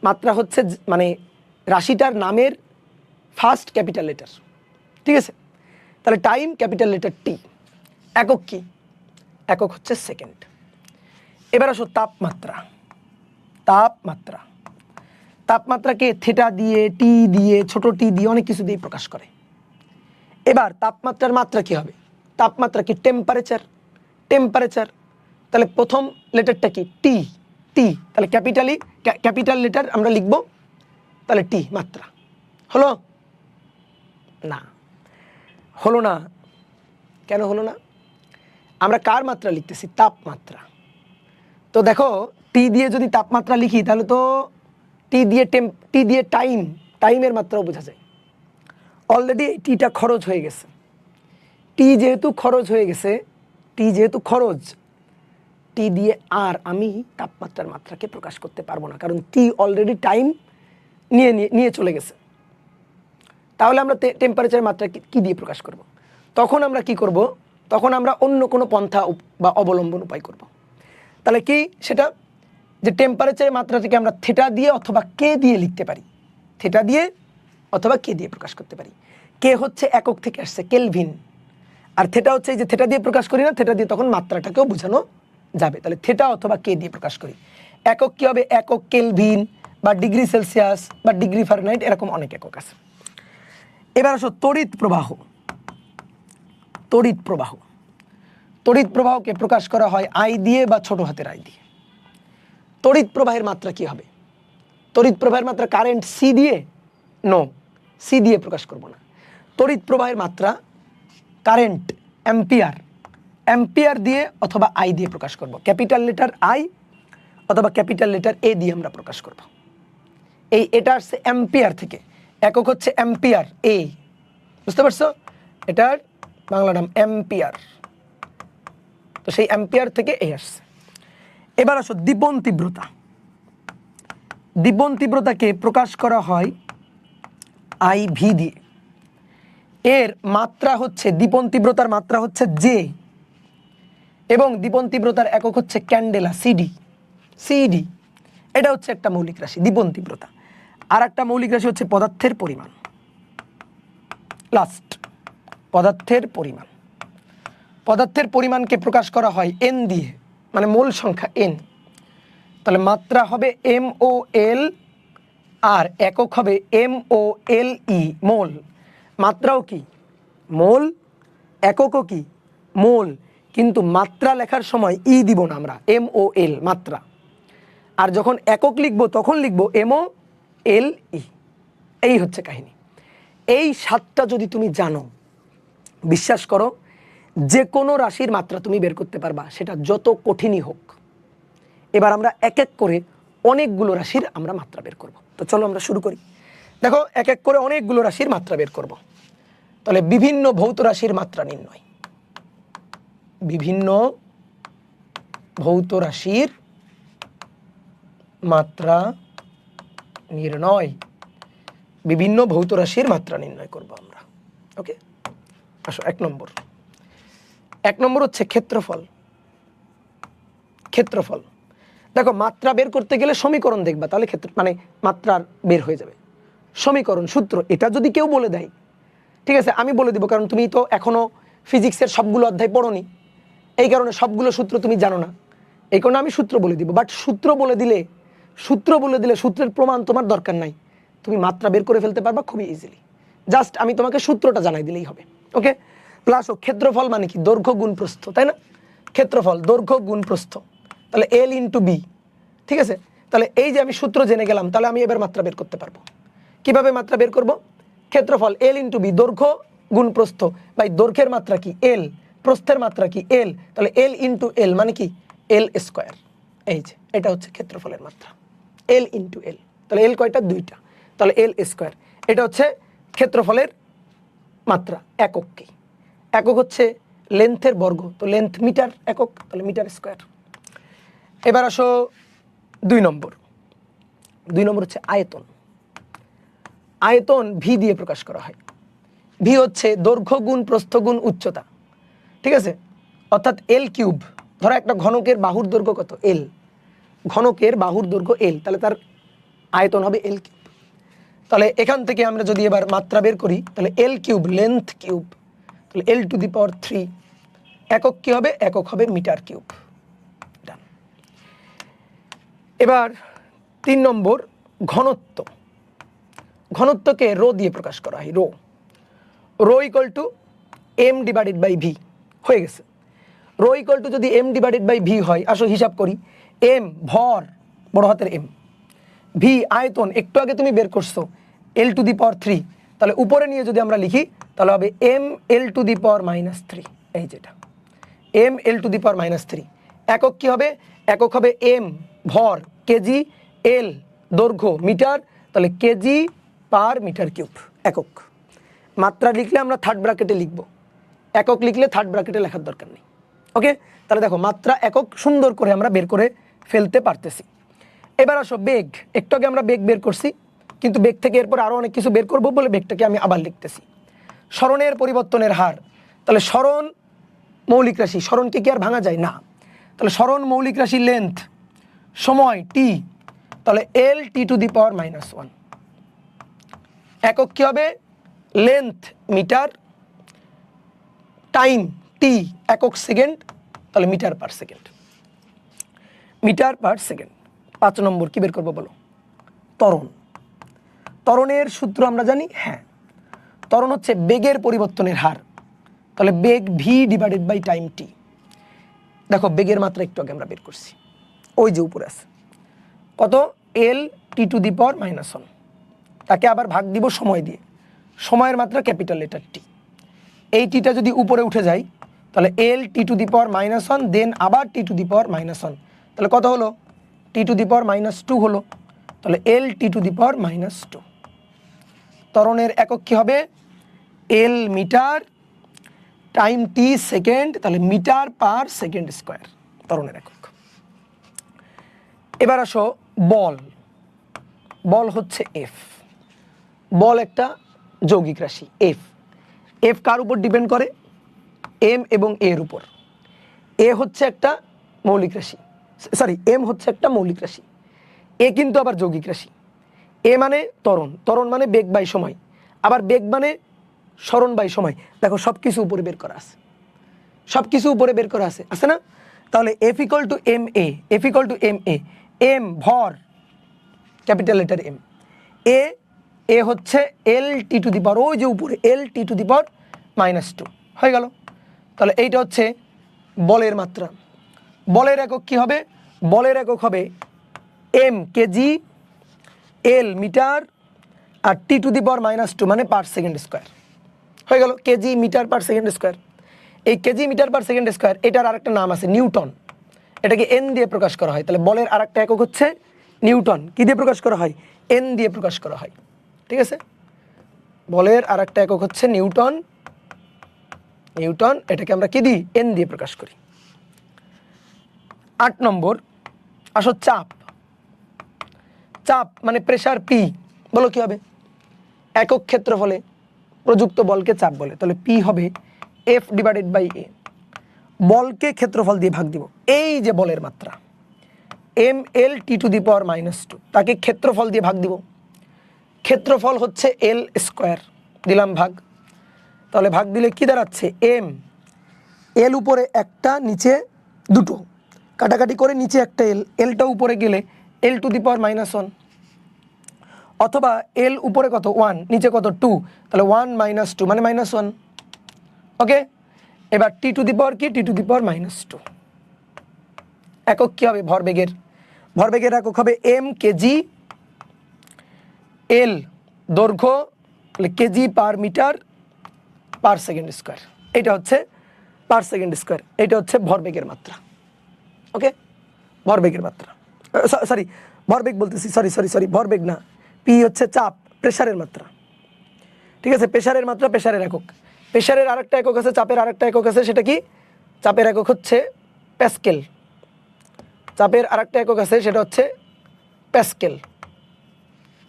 মাত্রা হচ্ছে মানে রাশিটার নামের ফার্স্ট ক্যাপিটাল লেটার। ঠিক আছে, তাহলে টাইম ক্যাপিটাল লেটার টি। একক কি? একক হচ্ছে সেকেন্ড। এবার আসো তাপমাত্রা। তাপমাত্রা, তাপমাত্রাকে থিটা দিয়ে, টি দিয়ে, ছোট টি দিয়ে, অনেক কিছু দিয়ে প্রকাশ করে। এবার তাপমাত্রার মাত্রা কি হবে? তাপমাত্রা কি? Temperature, temperature. তাহলে প্রথম লেটারটা কি? টি, টি। তাহলে ক্যাপিটালি, ক্যাপিটাল লেটার আমরা লিখব, তাহলে টি, মাত্রা। হলো না? হলো না। কেন হলো না? আমরা কার মাত্রা লিখতেছি? তাপমাত্রা। তো দেখো টি দিয়ে যদি তাপমাত্রা লিখি তাহলে তো টি দিয়ে টি দিয়ে টাইম, টাইমের মাত্রাও বোঝা যায়। অলরেডি টিটা খরচ হয়ে গেছে। টি যেহেতু খরচ হয়ে গেছে, টি যেহেতু খরচ, টি দিয়ে আর আমি তাপমাত্রার মাত্রাকে প্রকাশ করতে পারবো না, কারণ টি অলরেডি টাইম নিয়ে চলে গেছে। তাহলে আমরা টেম্পারেচারের মাত্রা কি দিয়ে প্রকাশ করব? তখন আমরা কি করব? তখন আমরা অন্য কোনো পন্থা বা অবলম্বন উপায় করব। তাহলে কি সেটা? যে টেম্পারেচারের মাত্রাটাকে আমরা থিটা দিয়ে অথবা কে দিয়ে লিখতে পারি। থিটা দিয়ে অথবা কে দিয়ে প্রকাশ করতে পারি। কে হচ্ছে একক থেকে আসছে, কেলভিন। আর থিটা হচ্ছে এই যে থিটা দিয়ে প্রকাশ করি না, থিটা দিয়ে তখন মাত্রাটাকেও বোঝানো যাবে। তাহলে থিটা অথবা কে দিয়ে প্রকাশ করি। একক কি হবে? একক কেলভিন বা ডিগ্রি সেলসিয়াস বা ডিগ্রি ফারেনহাইট, এরকম অনেক একক আছে। এবার আসো তড়িৎ প্রবাহ। তড়িৎ প্রবাহ, তড়িৎ প্রবাহকে প্রকাশ করা হয় আই দিয়ে বা ছোট হাতের আই দিয়ে। তড়িৎ প্রবাহের মাত্রা কি হবে? তড়িৎ প্রবাহের মাত্রা কারেন্ট সি দিয়ে? নো, সি দিয়ে প্রকাশ করব না। তড়িৎ প্রবাহের মাত্রা কারেন্ট, অ্যাম্পিয়ার, অ্যাম্পিয়ার দিয়ে অথবা আই দিয়ে প্রকাশ করব। ক্যাপিটাল লেটার আই অথবা ক্যাপিটাল লেটার এ দিয়ে আমরা প্রকাশ করব। এটা আসছে অ্যাম্পিয়ার থেকে, একক হচ্ছে অ্যাম্পিয়ার, এ। বুঝতে পারছো? এটার বাংলা নাম অ্যাম্পিয়ার। তো সেই অ্যাম্পিয়ার থেকে এ আসছে। এবার আসো দীপন তীব্রতা। দীপন তীব্রতাকে প্রকাশ করা হয় IV দিয়ে। এর মাত্রা হচ্ছে, দীপন তীব্রতার মাত্রা হচ্ছে জে, এবং দীপন তীব্রতার একক হচ্ছে ক্যান্ডেলা, সিডি। সিডি এটা হচ্ছে একটা মৌলিক রাশি, দীপন তীব্রতা। আর একটা মৌলিক রাশি হচ্ছে পদার্থের পরিমাণ। লাস্ট, পদার্থের পরিমাণ। পদার্থের পরিমাণকে প্রকাশ করা হয় এন দিয়ে, মানে মোল সংখ্যা এন। তাহলে মাত্রা হবে MOL আর একক হবে MOLE, মোল। মাত্রাও কি? মোল। এককও কি? মোল। কিন্তু মাত্রা লেখার সময় ই দিব না আমরা, MOL, মাত্রা। আর যখন একক লিখব তখন লিখব MOLE। এই হচ্ছে কাহিনী। এই সাতটা যদি তুমি জানো, বিশ্বাস করো যে কোনো রাশির মাত্রা তুমি বের করতে পারবা, সেটা যত কঠিনই হোক। এবার আমরা এক এক করে অনেকগুলো রাশির আমরা মাত্রা বের করব। তো চলো আমরা শুরু করি। দেখো এক এক করে অনেকগুলো রাশির মাত্রা বের করব। তাহলে বিভিন্ন ভৌত রাশির মাত্রা নির্ণয়। বিভিন্ন ভৌত রাশির মাত্রা নির্ণয়। বিভিন্ন ভৌত রাশির মাত্রা নির্ণয় করব আমরা। ওকে, আসো এক নম্বর। এক নম্বর হচ্ছে ক্ষেত্রফল। ক্ষেত্রফল, দেখো মাত্রা বের করতে গেলে সমীকরণ দেখবা, তাহলে ক্ষেত্র মানে মাত্রার বের হয়ে যাবে। সমীকরণ, সূত্র, এটা যদি কেউ বলে দেয়, ঠিক আছে আমি বলে দিব, কারণ তুমি তো এখনো ফিজিক্সের সবগুলো অধ্যায় পড়োনি, এই কারণে সবগুলো সূত্র তুমি জানো না, এই কারণে আমি সূত্র বলে দিব। বাট সূত্র বলে দিলে সূত্রের প্রমাণ তোমার দরকার নাই, তুমি মাত্রা বের করে ফেলতে পারবা খুবই ইজিলি। জাস্ট আমি তোমাকে সূত্রটা জানাই দিলেই হবে। ওকে, প্লাস ও ক্ষেত্রফল মানে কি, দৈর্ঘ্য গুণ প্রস্থ, তাই না? ক্ষেত্রফল দৈর্ঘ্য গুণ প্রস্থ, তাহলে এল ইন্টু বি। ঠিক আছে, তাহলে এই যে আমি সূত্র জেনে গেলাম, তাহলে আমি এবার মাত্রা বের করতে পারবো। কিভাবে মাত্রা বের করব? ক্ষেত্রফল এল ইন্টু বি, দৈর্ঘ্য গুণ প্রস্থ, বাই দৈর্ঘ্যের মাত্রা কি এল, প্রস্থের মাত্রা কি এল, তাহলে এল ইন্টু এল মানে কি এল স্কোয়ার। এই যে এটা হচ্ছে ক্ষেত্রফলের মাত্রা, এল ইন্টু এল। তাহলে এল কয়টা? দুইটা, তাহলে এল স্কোয়ার। এটা হচ্ছে ক্ষেত্রফলের মাত্রা। একক কি? একক হচ্ছে লেন্থের বর্গ, তো লেন্থ মিটার একক, তাহলে মিটার স্কোয়ার। এবার আসো 2 নম্বর। 2 নম্বর হচ্ছে আয়তন। আয়তন ভি দিয়ে প্রকাশ করা হয়। ভি হচ্ছে দৈর্ঘ্য গুণ প্রস্থ গুণ উচ্চতা। ঠিক আছে, অর্থাৎ এল কিউব। ধরো একটা ঘনকের বাহুর দৈর্ঘ্য কত? এল। ঘনকের বাহুর দৈর্ঘ্য এল, তাহলে তার আয়তন হবে এল কিউব। তাহলে এখান থেকে আমরা যদি এবার মাত্রা বের করি, তাহলে এল কিউব, লেন্থ কিউব, তাহলে এল টু দি পাওয়ার 3। একক কি হবে? একক হবে মিটার কিউব। ডান। এবার 3 নম্বর ঘনত্ব। ঘনত্বকে রো দিয়ে প্রকাশ করা হয়, rho. Rho equal to M divided by V. হয়ে গেছে। রো ইকুয়াল টু যদি এম ডিভাইডেড বাই ভি হয়, আসো হিসাব করি। এম ভর, বড় হাতের এম, ভি আয়তন, একটু আগে তুমি বের করছো এল টু দি পাওয়ার 3, তাহলে উপরে নিয়ে যদি আমরা লিখি তাহলে হবে M L to the power -3। এই যেটা M L to the power -3। একক কি হবে? একক হবে এম ভর, কেজি, এল দৈর্ঘ্য, মিটার, তাহলে কেজি পার মিটার কিউব। একক। মাত্রা লিখলে আমরা থার্ড ব্র্যাকেটে লিখব, একক লিখলে থার্ড ব্র্যাকেটে লেখার দরকার নেই। ওকে, তাহলে দেখো মাত্রা একক সুন্দর করে আমরা বের করে ফেলতে পারতেছি। এবার আসো বেগ। একটু আগে আমরা বেগ বের করছি, কিন্তু বেগ থেকে এরপর আরও অনেক কিছু বের করবো বলে বেগটাকে আমি আবার লিখতেছি। সরণের পরিবর্তনের হার, তাহলে সরণ মৌলিক রাশি, সরণকে কি আর ভাঙা যায় না? তাহলে সরণ মৌলিক রাশি লেন্থ, সময় টি, তাহলে এল টি টু দি পাওয়ার -1। একক কি হবে? লেন্থ মিটার, টাইম টি, একক সেকেন্ড, তাহলে metre per second. Metre per second. 5 নম্বর কি বের করবো বলো? ত্বরণ। ত্বরণের সূত্র আমরা জানি, হ্যাঁ, ত্বরণ হচ্ছে বেগের পরিবর্তনের হার, তাহলে বেগ ভি ডিভাইডেড বাই টাইম টি। দেখো বেগের মাত্রা একটু আগে আমরা বের করছি, ওই যে উপরে আছে কত? এল টি টু দি পাওয়ার -1। তাকে আবার ভাগ দিব সময় দিয়ে, সময়ের মাত্রা ক্যাপিটাল লেটার টি। এই টিটা যদি উপরে উঠে যায় তাহলে এল টি টু দি পাওয়ার -1, দেন আবার টি টু দি পাওয়ার -1, তাহলে কত হলো? টি টু দি পাওয়ার -2 হলো, তাহলে এল টি টু দি পাওয়ার -2। ত্বরণের একক কি হবে? এল মিটার, টাইম টি সেকেন্ড, তাহলে মিটার পার সেকেন্ড স্কোয়ার ত্বরণের একক। এবার আসো বল। বল হচ্ছে এফ। বল একটা যৌগিক রাশি এফ। এফ কার উপর ডিপেন্ড করে? এম এবং এর উপর। এ হচ্ছে একটা মৌলিক রাশি, সরি এম হচ্ছে একটা মৌলিক রাশি, এ কিন্তু আবার যৌগিক রাশি। এ মানে ত্বরণ, ত্বরণ মানে বেগ বাই সময়, আবার বেগ মানে সরণ বাই সময়। দেখো সব কিছু উপরে বের করা আছে, সব কিছু উপরে বের করা আছে, আছে না? তাহলে F equal to M A, F equal to M A, M ভর ক্যাপিটাল লেটার এম, এ এ হচ্ছে এল টি টু দি পাওয়ার, ওই যে উপরে এল টি টু দি পাওয়ার -2 হয়ে গেল। তাহলে এইটা হচ্ছে বলের মাত্রা। বলের একক কি হবে? বলের একক হবে এম কেজি, এল মিটার, আর টি টু দি পাওয়ার -2 মানে পার সেকেন্ড স্কোয়ার। হয়ে গেল kg metre per second square. এই kg metre per second square, এটার আরেকটা নাম আছে নিউটন, এটাকে এন দিয়ে প্রকাশ করা হয়। তাহলে বলের আরেকটা একক হচ্ছে নিউটন। কি দিয়ে প্রকাশ করা হয়? এন দিয়ে প্রকাশ করা হয়। ঠিক আছে, বলের আরেকটা একক হচ্ছে নিউটন। নিউটন, এটাকে আমরা কি দিই? এন দিয়ে প্রকাশ করি। 8 নম্বর আসো চাপ। চাপ মানে প্রেসার পি, বলো কি হবে? একক ক্ষেত্রফলে প্রযুক্ত বলকে চাপ বলে, তাহলে পি হবে এফ ডিভাইডেড বাই এ। বলকে ক্ষেত্রফল দিয়ে ভাগ দিব, এই যে বলের মাত্রা M L T to the power -2, তাকে ক্ষেত্রফল দিয়ে ভাগ দিব। ক্ষেত্রফল হচ্ছে এল স্কোয়ার, দিলাম ভাগ। তাহলে ভাগ দিলে কি দাঁড়াচ্ছে? এম, এল উপরে একটা নিচে দুটো, কাটাকাটি করে নিচে একটা এল, এলটা উপরে গেলে এল টু দি পাওয়ার -1। অথবা এল উপরে কত 1, নিচে কত 2, তাহলে 1 - 2 মানে -1। ওকে, এবার টি টু দি পাওয়ার কি, টি টু দি পাওয়ার -2। একক কি হবে ভরবেগের, ভরবেগের একক হবে এম কেজি, এল দৈর্ঘ্য তাহলে kg per metre per second square, এটা হচ্ছে পার সেকেন্ড স্কোয়ার, এটা হচ্ছে ভরবেগের মাত্রা। ওকে, ভরবেগের মাত্রা, সরি ভরবেগ বলতেছি, সরি ভরবেগ না, পি হচ্ছে চাপ, প্রেসারের মাত্রা। ঠিক আছে, প্রেসারের মাত্রা, প্রেসারের একক, প্রেসারের আরেকটা একক আছে, চাপের আরেকটা একক আছে, সেটা কি, চাপের একক হচ্ছে প্যাসকেল, চাপের আরেকটা একক আছে সেটা হচ্ছে প্যাসকেল,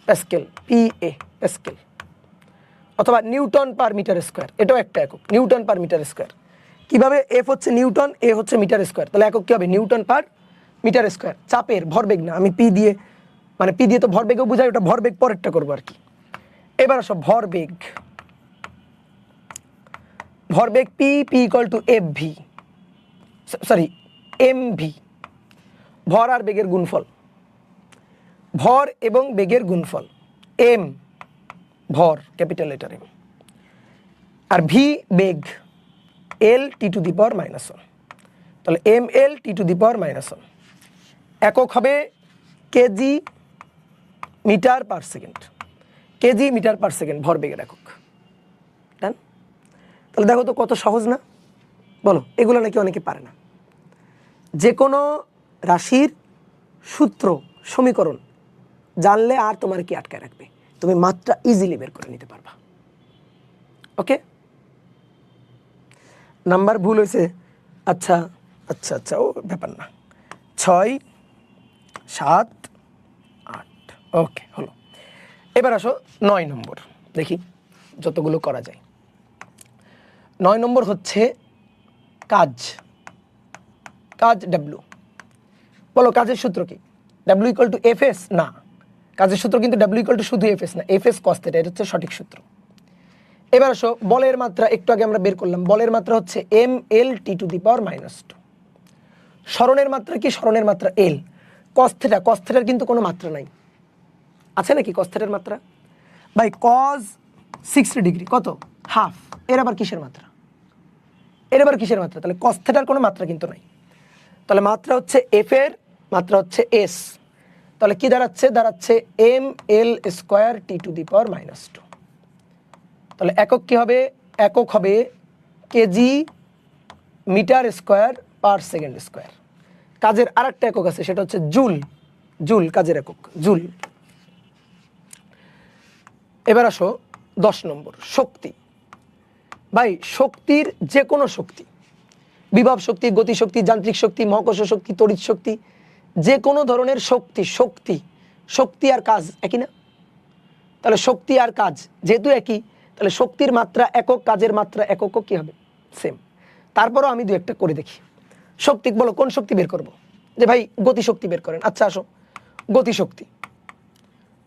প্যাসকেল PA প্যাসকেল, অথবা নিউটন পার মিটার স্কোয়ার, এটাও একটা একক, নিউটন পার মিটার স্কোয়ার। কিভাবে, এফ হচ্ছে নিউটন, এ হচ্ছে মিটার স্কোয়ার, তাহলে একক কি হবে নিউটন পার মিটার স্কোয়ার। চাপের, ভরবেগ না, আমি পি দিয়ে মানে পি দিয়ে তো ভরবেগও বোঝাই, ওটা ভরবেগ পরেরটা করবো আর কি। এবার আসো ভরবেগ, ভরবেগ P equal to F V, sorry MV, ভর আর বেগের গুণফল, ভর এবং বেগের গুণফল, এম ভর ক্যাপিটাল লেটার এম, আর ভি বেগ, L T to the power -1, তাহলে ML T to the power -1। একক হবে kg metre per second, kg metre per second ভরবেগের একক। ডান, তাহলে দেখো তো কত সহজ না, বলো, এগুলো নাকি অনেকে পারে না। যে কোনো রাশির সূত্র, সমীকরণ জানলে আর তোমার কি আটকায় রাখবে, তুমি মাত্রা ইজিলি বের করে নিতে পারবা। ওকে, নাম্বার ভুল হয়েছে, আচ্ছা আচ্ছা আচ্ছা, ও ব্যাপার না, 6, 7, 8, ওকে হলো। এবার আসো 9 নম্বর, দেখি যতগুলো করা যায়। 9 নম্বর হচ্ছে কাজ, কাজ ডাব্লিউ। বলো কাজের সূত্র কি, ডাব্লিউ ইকুয়াল টু এফএস, না কাজের সূত্র কিন্তু ডাব্লিউ ইকুয়াল টু শুধু এফএস না, এফএস কস থিটা, এটা হচ্ছে সঠিক সূত্র। এবার আসো বলের মাত্রা, একটু আগে আমরা বের করলাম, বলের মাত্রা হচ্ছে ML T to the power -2। সরণের মাত্রা কি, সরণের মাত্রা এল, কস থিটা, কস থিটার কিন্তু কোনো মাত্রা নাই, আছে নাকি কস থিটার মাত্রা, ভাই কজ 60 ডিগ্রি কত, হাফ, এর আবার কিসের মাত্রা, এর আবার কিসের মাত্রা, তাহলে কস থিটার কোনো মাত্রা কিন্তু নাই, তাহলে মাত্রা হচ্ছে এফ এর মাত্রা হচ্ছে এস, তাহলে কি দাঁড়াচ্ছে, দাঁড়াচ্ছে ML square T to the power -2। তাহলে একক কি হবে, একক হবে kg metre square per second square. কাজের আরেকটা একক আছে, সেটা হচ্ছে জুল, জুল কাজের একক, জুল। এবার আসো 10 নম্বর, শক্তি। ভাই শক্তির যে কোনো শক্তি, বিভব শক্তি, গতিশক্তি, যান্ত্রিক শক্তি, মহাকর্ষ শক্তি, তড়িৎ শক্তি, যে কোনো ধরনের শক্তি, শক্তি, শক্তি আর কাজ একই না, তাহলে শক্তি আর কাজ যেহেতু একই, তাহলে শক্তির মাত্রা একক, কাজের মাত্রা এককও কি হবে, সেম। তারপরও আমি দু একটা করে দেখি। শক্তি, বলো কোন শক্তি বের করব, যে ভাই গতিশক্তি বের করেন, আচ্ছা আসো গতিশক্তি,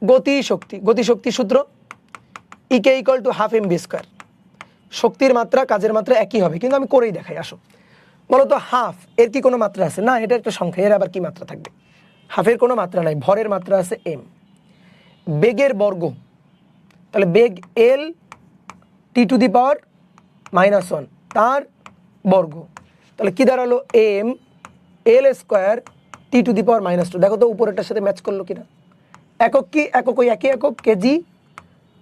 গতিশক্তি, গতিশক্তি সূত্র E K equal to half MV square, শক্তির মাত্রা কাজের মাত্রা একই হবে, কিন্তু আমি করেই দেখাই, আসো বলো তো হাফ এর কি কোনো মাত্রা আছে, না এটা একটা সংখ্যা, এর আবার কি মাত্রা থাকবে, হাফের কোনো মাত্রা নাই, ভরের মাত্রা আছে M। বেগের বর্গ, তাহলে বেগ L T to the power -1 তার বর্গ, তাহলে কি দাঁড়ালো ML square T to the power -2। দেখো তো উপরেরটার সাথে ম্যাচ করলো কিনা, একক কি, একক ওই একই একক, kg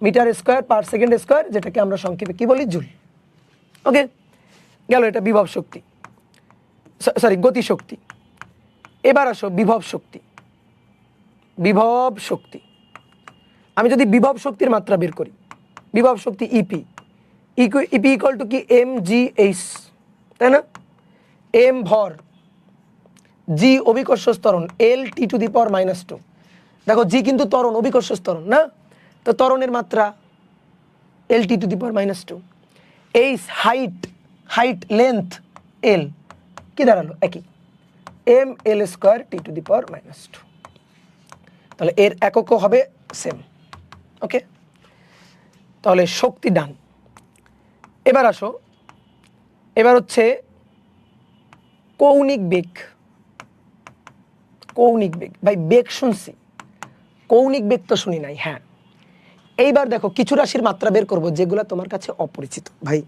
metre square per second square, যেটাকে আমরা সংক্ষেপে কি বলি, জুল। ওকে, গেল এটা বিভব শক্তি, সরি গতিশক্তি। এবার আসো বিভব শক্তি, বিভব শক্তি। আমি যদি বিভব শক্তির মাত্রা বের করি, বিভব শক্তি ইপি, ইপি ইকুয়াল টু কি MGH, তাই না, এম ভর, জি অভিকর্ষ ত্বরণ, L T to the power -2। দেখো জি কিন্তু ত্বরণ, অভিকর্ষ ত্বরণ না, তো ত্বরণের মাত্রা L T to the power -2। এই হাইট, হাইট লেন্থ L কি দাঁড়ালো একই, ML square T to the power -2। তাহলে এর এককও হবে সেম। ওকে, তাহলে শক্তি ডান। এবার আসো, এবার হচ্ছে কৌণিক বেগ, কৌণিক বেগ, ভাই বেগ শুনছি, কৌণিক বেগ তো শুনি নাই, হ্যাঁ এইবার দেখো কিছু রাশির মাত্রা বের করব যেগুলো তোমার কাছে অপরিচিত। ভাই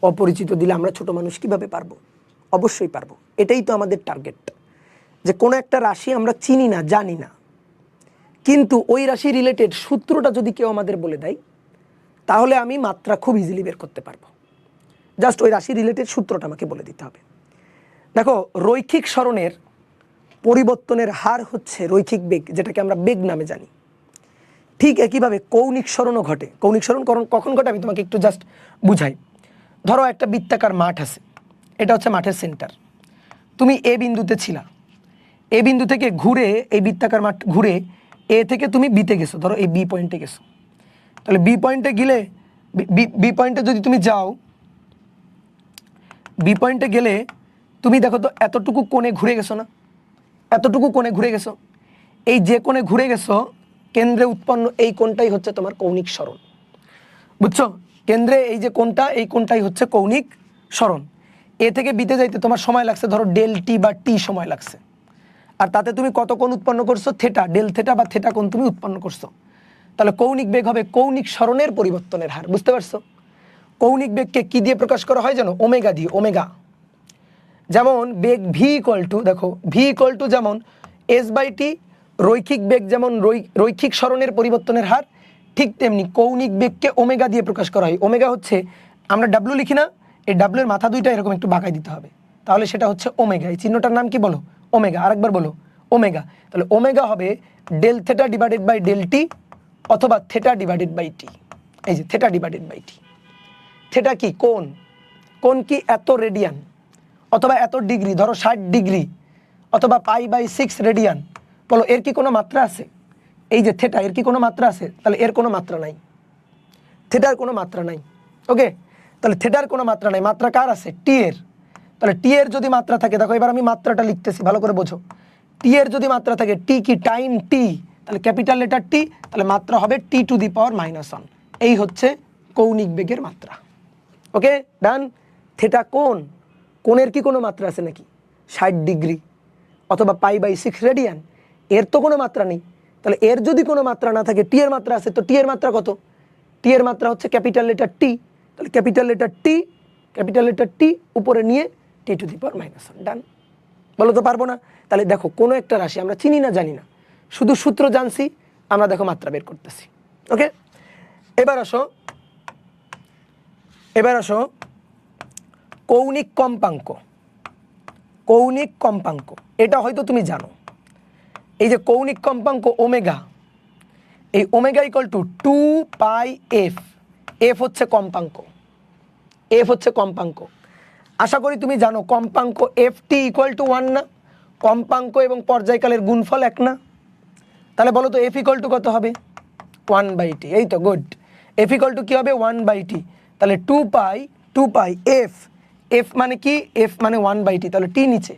অপরিচিত দিলে আমরা ছোট মানুষ কিভাবে পারবো? অবশ্যই পারবো। এটাই তো আমাদের টার্গেট, যে কোনো একটা রাশি আমরা চিনি না, জানি না, কিন্তু ওই রাশি রিলেটেড সূত্রটা যদি কেউ আমাদের বলে দেয় তাহলে আমি মাত্রা খুব ইজিলি বের করতে পারবো। জাস্ট ওই রাশি রিলেটেড সূত্রটা আমাকে বলে দিতে হবে। দেখো রৈখিক সরণের পরিবর্তনের হার হচ্ছে রৈখিক বেগ, যেটাকে আমরা বেগ নামে জানি। ঠিক একইভাবে কৌণিক সরণও ঘটে। কৌণিক সরণ কখন ঘটে আমি তোমাকে একটু জাস্ট বুঝাই। ধরো একটা বৃত্তাকার মাঠ আছে, এটা হচ্ছে মাঠের সেন্টার। তুমি এ বিন্দুতে ছিলা, এ বিন্দু থেকে ঘুরে এই বৃত্তাকার মাঠ ঘুরে এ থেকে তুমি বিতে গেছো, ধরো এই বি পয়েন্টে গেছো। তাহলে বি পয়েন্টে গেলে বি পয়েন্টে যদি তুমি যাও, বি পয়েন্টে গেলে তুমি দেখো তো এতটুকু কোণে ঘুরে গেছো না, এতটুকু কোণে ঘুরে গেছো। এই যে কোণে ঘুরে গেছো কেন্দ্রে উৎপন্ন এই কোণটাই হচ্ছে তোমার কৌণিক সরণ। বুঝছো? কেন্দ্রে এই যে কোণটা, এই কোণটাই হচ্ছে কৌণিক সরণ। এ থেকে বিতে যাইতে তোমার সময় লাগছে ধরো ডেল টি বা টি সময় লাগছে, আর তাতে তুমি কত কোণ উৎপন্ন করছো? থেটা, ডেল থেটা বা থেটা কোণ তুমি উৎপন্ন করছো। তাহলে কৌণিক বেগ হবে কৌণিক সরণের পরিবর্তনের হার। বুঝতে পারছো? কৌণিক বেগকে কি দিয়ে প্রকাশ করা হয় জানো? ওমেগা দিয়ে। ওমেগা যেমন বেগ ভি ইকুয়াল টু, দেখো ভি ইকুয়াল টু যেমন এস বাই টি, রৈখিক বেগ যেমন রৈখিক সরণের পরিবর্তনের হার, ঠিক তেমনি কৌণিক বেগকে ওমেগা দিয়ে প্রকাশ করা হয়। ওমেগা হচ্ছে, আমরা ডাব্লু লিখি না, এই ডাব্লুর মাথা দুইটা এরকম একটু বাঁকাই দিতে হবে, তাহলে সেটা হচ্ছে ওমেগা। এই চিহ্নটার নাম কি বলো? ওমেগা। আরেকবার বলো, ওমেগা। তাহলে ওমেগা হবে del theta divided by del T অথবা থেটা ডিভাইডেড বাই টি। এই যে theta divided by T. Theta কি? কোণ। কোণ কি? এত রেডিয়ান অথবা এত ডিগ্রি, ধরো 60 ডিগ্রি অথবা π/6 রেডিয়ান। বলো এর কি কোনো মাত্রা আছে? এই যে থেটা, এর কি কোনো মাত্রা আছে? তাহলে এর কোনো মাত্রা নাই, থেটার কোনো মাত্রা নাই। ওকে, তাহলে থেটার কোনো মাত্রা নাই, মাত্রা কার আছে? টি এর। তাহলে টি এর যদি মাত্রা থাকে, দেখো এবার আমি মাত্রাটা লিখতেছি, ভালো করে বোঝো। টি এর যদি মাত্রা থাকে, টি কি? টাইম টি, তাহলে ক্যাপিটাল লেটার টি, তাহলে মাত্রা হবে t⁻⁻1। এই হচ্ছে কৌণিক বেগের মাত্রা। ওকে, ডান। থেটা কোণ, কোণের কি কোনো মাত্রা আছে নাকি? 60 ডিগ্রি অথবা π/6 রেডিয়ান, এর তো কোনো মাত্রা নেই। তাহলে এর যদি কোনো মাত্রা না থাকে, টি এর মাত্রা আছে, তো টি এর মাত্রা কত? টি এর মাত্রা হচ্ছে ক্যাপিটাল লেটার টি, তাহলে ক্যাপিটাল লেটার টি উপরে নিয়ে t⁻⁻1। ডান। বলো তো পারবো না? তাহলে দেখো কোনো একটা রাশি আমরা চিনি না, জানি না, শুধু সূত্র জানছি, আমরা দেখো মাত্রা বের করতেছি। ওকে, এবার আসো কৌণিক কম্পাঙ্ক। কৌণিক কম্পাঙ্ক এটা হয়তো তুমি জানো। এই যে কৌণিক কম্পাঙ্ক ওমেগা, এই omega equal to 2πf। F হচ্ছে কম্পাঙ্ক, এফ হচ্ছে কম্পাঙ্ক। আশা করি তুমি জানো কম্পাঙ্ক এফ টি ইকুয়াল টু 1 না? কম্পাঙ্ক এবং পর্যায়কালের গুণফল 1 না? তাহলে বলো তো এফ ইকুয়াল টু কত হবে? 1/t। এই তো, গুড। এফ ইকুয়াল টু কি হবে? 1/t। তাহলে 2π এফ, এফ মানে কি? এফ মানে 1/t, তাহলে টি নিচে।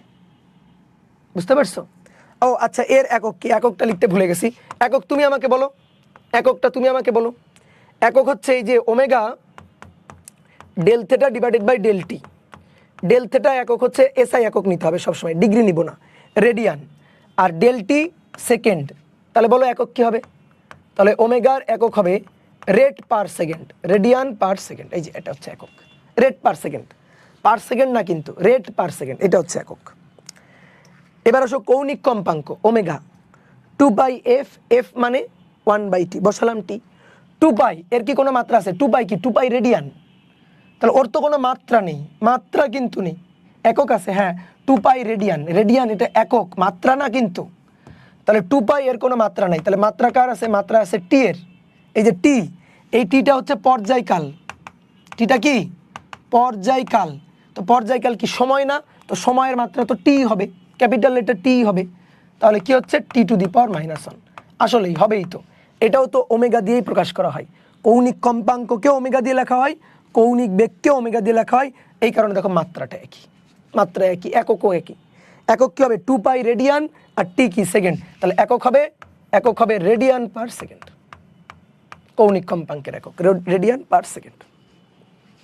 বুঝতে পারছো? ও আচ্ছা, এর একক কি? এককটা লিখতে ভুলে গেছি। একক তুমি আমাকে বলো, এককটা তুমি আমাকে বলো। একক হচ্ছে এই যে omega del theta divided by del T. Del theta একক হচ্ছে এসআই একক নিতে হবে সবসময়, ডিগ্রি নিব না, রেডিয়ান। আর ডেল টি সেকেন্ড। তাহলে বলো একক কি হবে? তাহলে ওমেগার একক হবে rate per second, radian per second. এই যে এটা হচ্ছে একক, rate per second, per second না কিন্তু, রেট পার সেকেন্ড, এটা হচ্ছে একক। এবার আসো কৌণিক কম্পাঙ্ক ওমেগা 2πf, এফ মানে 1/t, বসালাম টি। 2π এর কি কোনো মাত্রা আছে? 2π কি? 2π রেডিয়ান, তাহলে ওর তো কোনো মাত্রা নেই, মাত্রা কিন্তু নেই। একক আছে, হ্যাঁ 2π রেডিয়ান, রেডিয়ান এটা একক, মাত্রা না কিন্তু। তাহলে 2π এর কোনো মাত্রা নাই, তাহলে মাত্রা কার আছে? মাত্রা আছে টি এর। এই যে টি, এই টিটা হচ্ছে পর্যায়কাল। টিটা কি? পর্যায়কাল। তো পর্যায়কাল কি? সময় না? তো সময়ের মাত্রা তো টি হবে, ক্যাপিটাল লেটার টি হবে। তাহলে কি হচ্ছে? t⁻⁻1। আসলেই হবেই তো। এটাও তো ওমেগা দিয়েই প্রকাশ করা হয়। কৌণিক কম্পাঙ্ককে ওমেগা দিয়ে লেখা হয়, কৌণিক বেগকে ওমেগা দিয়ে লেখা হয়। এই কারণে দেখো মাত্রাটা একই, মাত্রা একই, এককও একই। একক কি হবে? 2π রেডিয়ান, আর টি কি? সেকেন্ড। তাহলে একক হবে রেডিয়ান পার সেকেন্ড। কৌণিক কম্পাঙ্কের একক রেডিয়ান পার সেকেন্ড।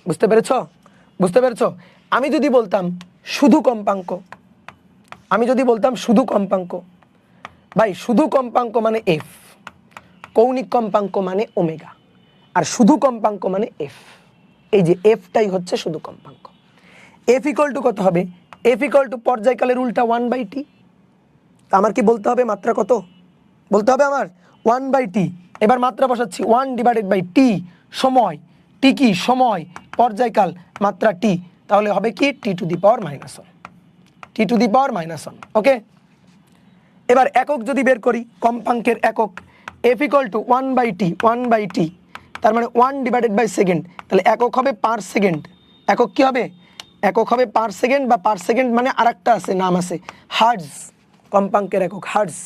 বুঝতে পেরেছ? বুঝতে পেরেছ? আমি যদি বলতাম শুধু কম্পাঙ্ক, ভাই শুধু কম্পাঙ্ক মানে এফ, কৌণিক কম্পাঙ্ক মানে ওমেগা। আর শুধু কম্পাঙ্ক মানে এফ। এই যে এফটাই হচ্ছে শুধু কম্পাঙ্ক। এফ ইকুয়াল টু কত হবে? এফ ইকুয়াল টু পর্যায়কালের উল্টা 1/t। আমার কি বলতে হবে মাত্রা কত? বলতে হবে আমার 1/t। এবার মাত্রা বসাচ্ছি 1/t, সময় টি কি সময়, পর্যায়কাল মাত্রা টি, তাহলে হবে কি টি to the power -1, T to the power -1। ওকে, এবার একক যদি বের করি, কম্পাঙ্কের একক, এফ ইকুয়াল টু 1/t, তার মানে 1/সেকেন্ড, তাহলে একক হবে পার সেকেন্ড। একক কি হবে? একক হবে পার সেকেন্ড, বা পার সেকেন্ড মানে আরেকটা আছে, নাম আছে হার্টজ। কম্পাঙ্কের একক হার্টজ,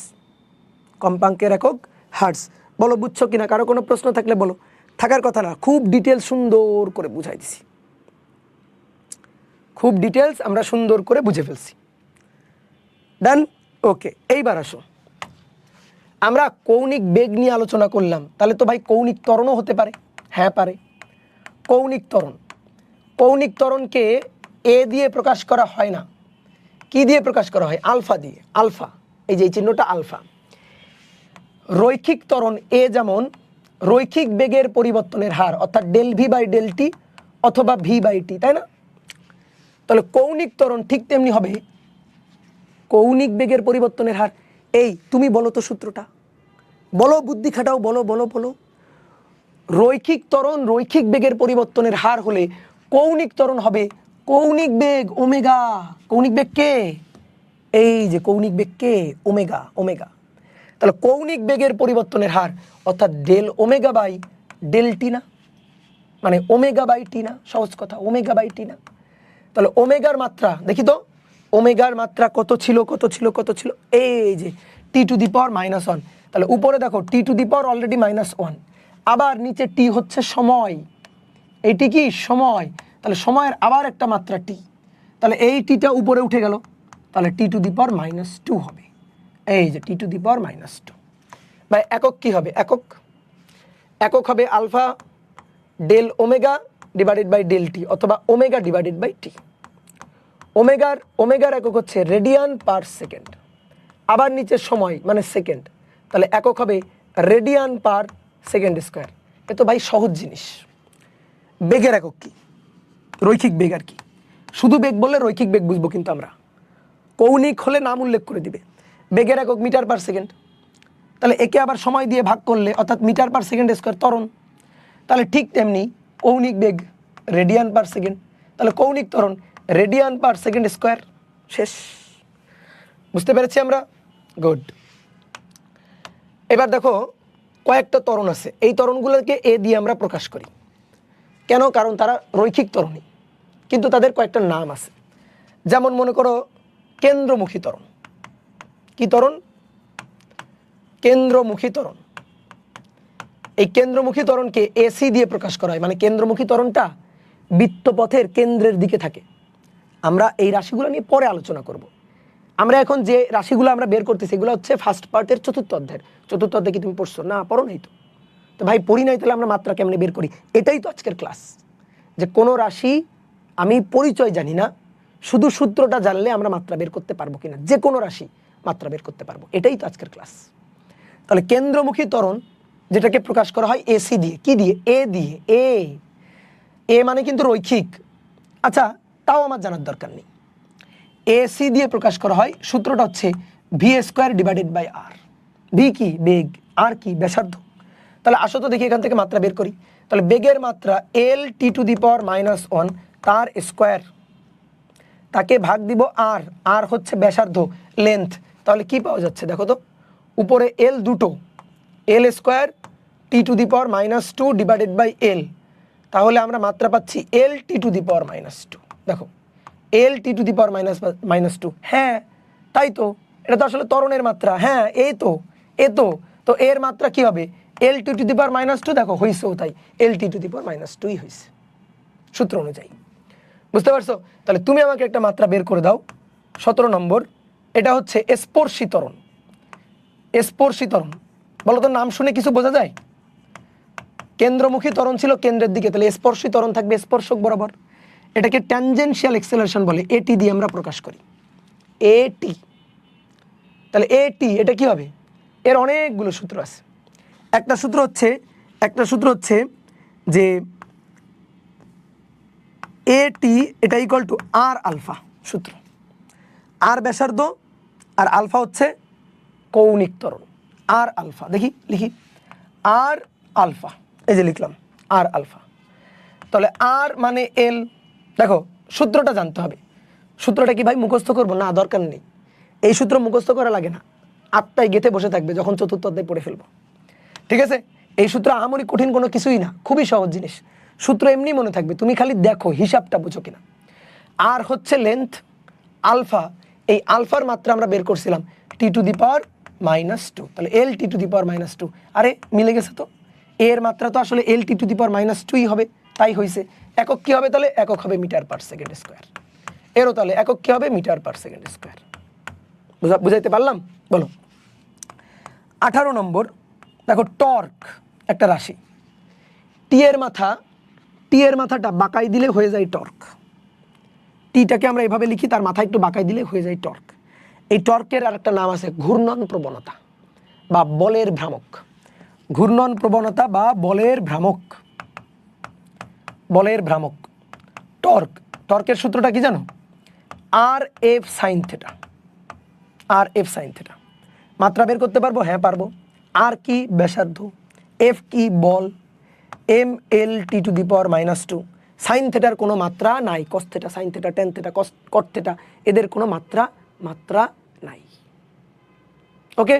কম্পাঙ্কের একক হার্টজ। বলো বুঝছো কিনা? কারো কোনো প্রশ্ন থাকলে বলো। থাকার কথা না, খুব ডিটেলস সুন্দর করে বুঝাই দিছি, খুব ডিটেলস আমরা সুন্দর করে বুঝে ফেলছি। ডান? ওকে, এইবার আসো, আমরা কৌণিক বেগ নিয়ে আলোচনা করলাম, তাহলে তো ভাই কৌণিক ত্বরণও হতে পারে। হ্যাঁ পারে। কৌণিক ত্বরণ, কৌণিক ত্বরণকে এ দিয়ে প্রকাশ করা হয় না, কি দিয়ে প্রকাশ করা হয়? আলফা দিয়ে। আলফা, এই যে এই চিহ্নটা আলফা। রৈখিক ত্বরণ এ যেমন রৈখিক বেগের পরিবর্তনের হার, অর্থাৎ del V by del T অথবা ভি বাই টি, তাই না? তাহলে কৌণিক ত্বরণ ঠিক তেমনি হবে, কৌণিক বেগের পরিবর্তনের হার। এই তুমি বলো তো সূত্রটা, বলো, বুদ্ধি খাটাও, বলো বলো বলো। রৈখিক ত্বরণ রৈখিক বেগের পরিবর্তনের হার হলে কৌণিক ত্বরণ হবে কৌণিক বেগ ওমেগা। কৌণিক বেগ কে? এই যে কৌণিক বেগ কে? Omega, omega. তাহলে কৌণিক বেগের পরিবর্তনের হার অর্থাৎ del omega by del T না, মানে ওমেগা বাই টি না, সহজ কথা ওমেগা বাই টি না। তাহলে ওমেগার মাত্রা দেখি তো, ওমেগার মাত্রা কত ছিল কত ছিল কত ছিল? এই যে টি টু দি পাওয়ার -1। তাহলে উপরে দেখো টি টু দি পাওয়ার অলরেডি -1, আবার নিচে টি হচ্ছে সময়, এইটি কি সময়, তাহলে সময়ের আবার একটা মাত্রা টি, তাহলে এই টিটা উপরে উঠে গেল, তাহলে টি টু দি পাওয়ার -2 হবে। এই যে টি টু দি পাওয়ার -2। বা একক কি হবে? একক, একক হবে alpha del omega divided by del T, অথবা ওমেগা ডিভাইডেড বাই টি। ওমেগার একক হচ্ছে রেডিয়ান পার সেকেন্ড, আবার নিচে সময় মানে সেকেন্ড, তাহলে একক হবে রেডিয়ান পার সেকেন্ড স্কোয়ার। এ তো ভাই সহজ জিনিস। বেগের একক কি? রৈখিক বেগ আর কি। শুধু বেগ বললে রৈখিক বেগ বুঝবো, কিন্তু আমরা কৌণিক হলে নাম উল্লেখ করে দিবে। বেগের একক মিটার পার সেকেন্ড, তাহলে একে আবার সময় দিয়ে ভাগ করলে অর্থাৎ মিটার পার সেকেন্ড স্কোয়ার ত্বরণ, তাহলে ঠিক তেমনি কৌণিক বেগ রেডিয়ান পার সেকেন্ড, তাহলে কৌণিক ত্বরণ রেডিয়ান পার সেকেন্ড স্কোয়ার। শেষ। বুঝতে পেরেছি আমরা? গুড। এবার দেখো কয়েকটা ত্বরণ আছে, এই ত্বরণগুলোকে এ দিয়ে আমরা প্রকাশ করি। কেন? কারণ তারা রৈখিক ত্বরণই, কিন্তু তাদের কয়েকটা নাম আছে। যেমন মনে করো কেন্দ্রমুখী ত্বরণ। কি ত্বরণ? কেন্দ্রমুখী ত্বরণ। এই কেন্দ্রমুখী ত্বরণকে এসি দিয়ে প্রকাশ করা হয়, মানে কেন্দ্রমুখী ত্বরণটা বৃত্তপথের কেন্দ্রের দিকে থাকে। আমরা এই রাশিগুলো নিয়ে পরে আলোচনা করব। আমরা এখন যে রাশিগুলো আমরা বের করতেছি এগুলো হচ্ছে ফার্স্ট পার্টের চতুর্থ অধ্যায়ের। চতুর্থ অধ্যায় কি তুমি পড়ছো? না, পড়ো নাই তো। তো ভাই পড়ি নাই, তাহলে আমরা মাত্রা কেমনে বের করি? এটাই তো আজকের ক্লাস, যে কোনো রাশি আমি পরিচয় জানি না, শুধু সূত্রটা জানলে আমরা মাত্রা বের করতে পারবো কিনা, যে কোনো রাশি মাত্রা বের করতে পারবো, এটাই তো আজকের ক্লাস। তাহলে কেন্দ্রমুখী ত্বরণ যেটাকে প্রকাশ করা হয় এসি দিয়ে, কি দিয়ে? এ দিয়ে। এ মানে কিন্তু রৈখিক। আচ্ছা, তাও আমার জানার দরকার নেই। এসি দিয়ে প্রকাশ করা হয়, সূত্রটা হচ্ছে V square divided by R. V কি? বেগ। আর কি? ব্যাসার্ধ। তাহলে আসো তো দেখি এখান থেকে মাত্রা বের করি। তাহলে বেগের মাত্রা এল টি টু দি পাওয়ার -1 তার স্কোয়ার, তাকে ভাগ দিব আর, আর হচ্ছে ব্যাসার্ধ লেন্থ। তাহলে কি পাওয়া যাচ্ছে দেখো তো, উপরে এল দুটো, L square T to the power -2 divided by L, তাহলে আমরা মাত্রা পাচ্ছি এল টি টু দি পাওয়ার -2। দেখো এল টি টু দি পাওয়ার -2। হ্যাঁ তাই তো, এটা তো আসলে ত্বরণের মাত্রা। হ্যাঁ এই তো, তো এর মাত্রা কি হবে? এল টি টু দি পাওয়ার -2। দেখো হয়েছেও তাই, এল টি টু দি পাওয়ার -2ই হয়েছে সূত্র অনুযায়ী। বুঝতে পারছো? তাহলে তুমি আমাকে একটা মাত্রা বের করে দাও, 17 নম্বর। এটা হচ্ছে স্পর্শী ত্বরণ। স্পর্শী ত্বরণ বলো তো, নাম শুনে কিছু বোঝা যায়? কেন্দ্রমুখী ত্বরণ ছিল কেন্দ্রের দিকে, তাহলে স্পর্শী ত্বরণ থাকবে স্পর্শক বরাবর। এটাকে ট্যানজেনশিয়াল এক্সেলারেশন বলে, এটি দিয়ে আমরা প্রকাশ করি। এটি, তাহলে এটি এটা কি হবে? এর অনেকগুলো সূত্র আছে। একটা সূত্র হচ্ছে যে এটি এটা ইকুয়াল টু আর আলফা, সূত্র আর ব্যাসার্ধ আর আলফা হচ্ছে কৌণিক ত্বরণ, আর আলফা, দেখি লিখি আর আলফা, এই যে লিখলাম আর আলফা। তাহলে আর মানে এল, দেখো সূত্রটা জানতে হবে। সূত্রটা কি ভাই মুখস্থ করবো? না, দরকার নেই, এই সূত্র মুখস্থ করা লাগে না, আত্মায় গেঁথে বসে থাকবে যখন চতুর্থ অধ্যায় পড়ে ফেলবো। ঠিক আছে, এই সূত্র আহামরি কঠিন কোনো কিছুই না, খুবই সহজ জিনিস, সূত্র এমনি মনে থাকবে, তুমি খালি দেখো হিসাবটা বুঝো কিনা। আর হচ্ছে লেন্থ, আলফা, এই আলফার মাত্রা আমরা বের করছিলাম t⁻², তাহলে l t⁻²। আরে মিলে গেছে তো, এর মাত্রা তো আসলে l t⁻²ই হবে, তাই হয়েছে। একক কি হবে তাহলে? একক হবে মিটার/সেকেন্ড স্কোয়ার। এরও তাহলে একক কি হবে? Metre per second square. বুঝাইতে পারলাম? বলো। 18 নম্বর, দেখো টর্ক একটা রাশি, টি এর মাথাটা বাঁকাই দিলে হয়ে যায় টর্ক। টিটাকে আমরা এভাবে লিখি, তার মাথা একটু বাঁকাই দিলে হয়ে যায় টর্ক। এই টর্কের আর একটা নাম আছে ঘূর্ণন প্রবণতা বা বলের ভ্রামক। ঘূর্ণন প্রবণতা বা বলের ভ্রামক, বলের ভ্রামক। টর্কের সূত্রটা কি জানো? আর এফ সাইন থিটা, আর এফ সাইন থিটা। মাত্রা বের করতে পারবো? হ্যাঁ পারবো। আর কি? ব্যাসার্ধ। এফ কি? বল। এম এল t⁻²। সাইন থিটার কোনো মাত্রা নাই, cos theta, sine theta, tan theta, কট থিটা, এদের কোনো মাত্রা নাই। ওকে,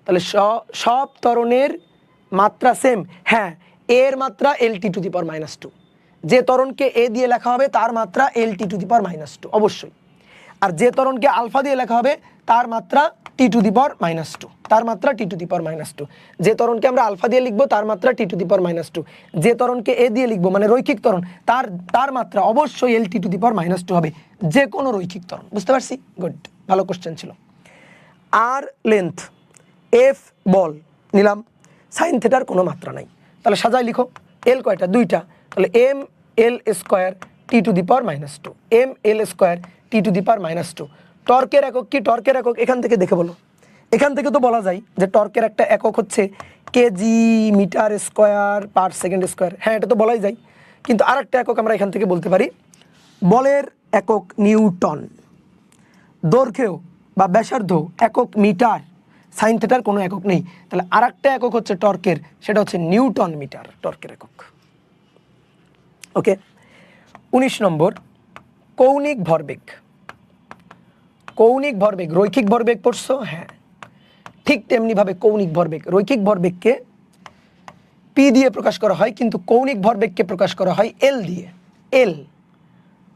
তাহলে সব ত্বরণের মাত্রা সেম। হ্যাঁ, এর মাত্রা এল t⁻²। যে ত্বরণকে এ দিয়ে লেখা হবে তার মাত্রা এল t⁻², অবশ্যই। আর যে ত্বরণকে আলফা দিয়ে লেখা হবে তার মাত্রা t⁻², তার মাত্রা t⁻²। যে ত্বরণকে আমরা আলফা দিয়ে লিখবো তার মাত্রা t⁻²। যে ত্বরণকে এ দিয়ে লিখবো মানে রৈখিক ত্বরণ, তার মাত্রা অবশ্যই এল t⁻² হবে, যে কোনো রৈখিক ত্বরণ। বুঝতে পারছি? গুড, ভালো কোশ্চেন ছিল। আর লেন্থ, এফ বল নিলাম, সাইন থিটার কোনো মাত্রা নাই, তাহলে সাজায় লিখো। এল কয়টা? 2টা, তাহলে M L square t⁻², M L square t⁻²। টর্কের একক কি? টর্কের একক এখান থেকে দেখে বলো। এখান থেকে তো বলা যায় যে টর্কের একটা একক হচ্ছে kg metre square per second square. হ্যাঁ, এটা তো বলাই যায়, কিন্তু আর একটা একক আমরা এখান থেকে বলতে পারি, বলের একক নিউটন। দৈর্ঘ্য বা ব্যাসার্ধ একক মিটার, সাইন থিটার কোনো একক নেই, তাহলে আর একটা একক হচ্ছে টর্কের, সেটা হচ্ছে নিউটন মিটার, টর্কের একক। ওকে। 19 নম্বর, কৌণিক ভরবেগ। কৌণিক ভরবেগ, রৈখিক ভরবেগ পড়ছো? হ্যাঁ, ঠিক তেমনিভাবে কৌণিক ভরবেগ, রৈখিক ভরবেগকে পি দিয়ে প্রকাশ করা হয়, কিন্তু কৌণিক ভরবেগকে প্রকাশ করা হয় এল দিয়ে। এল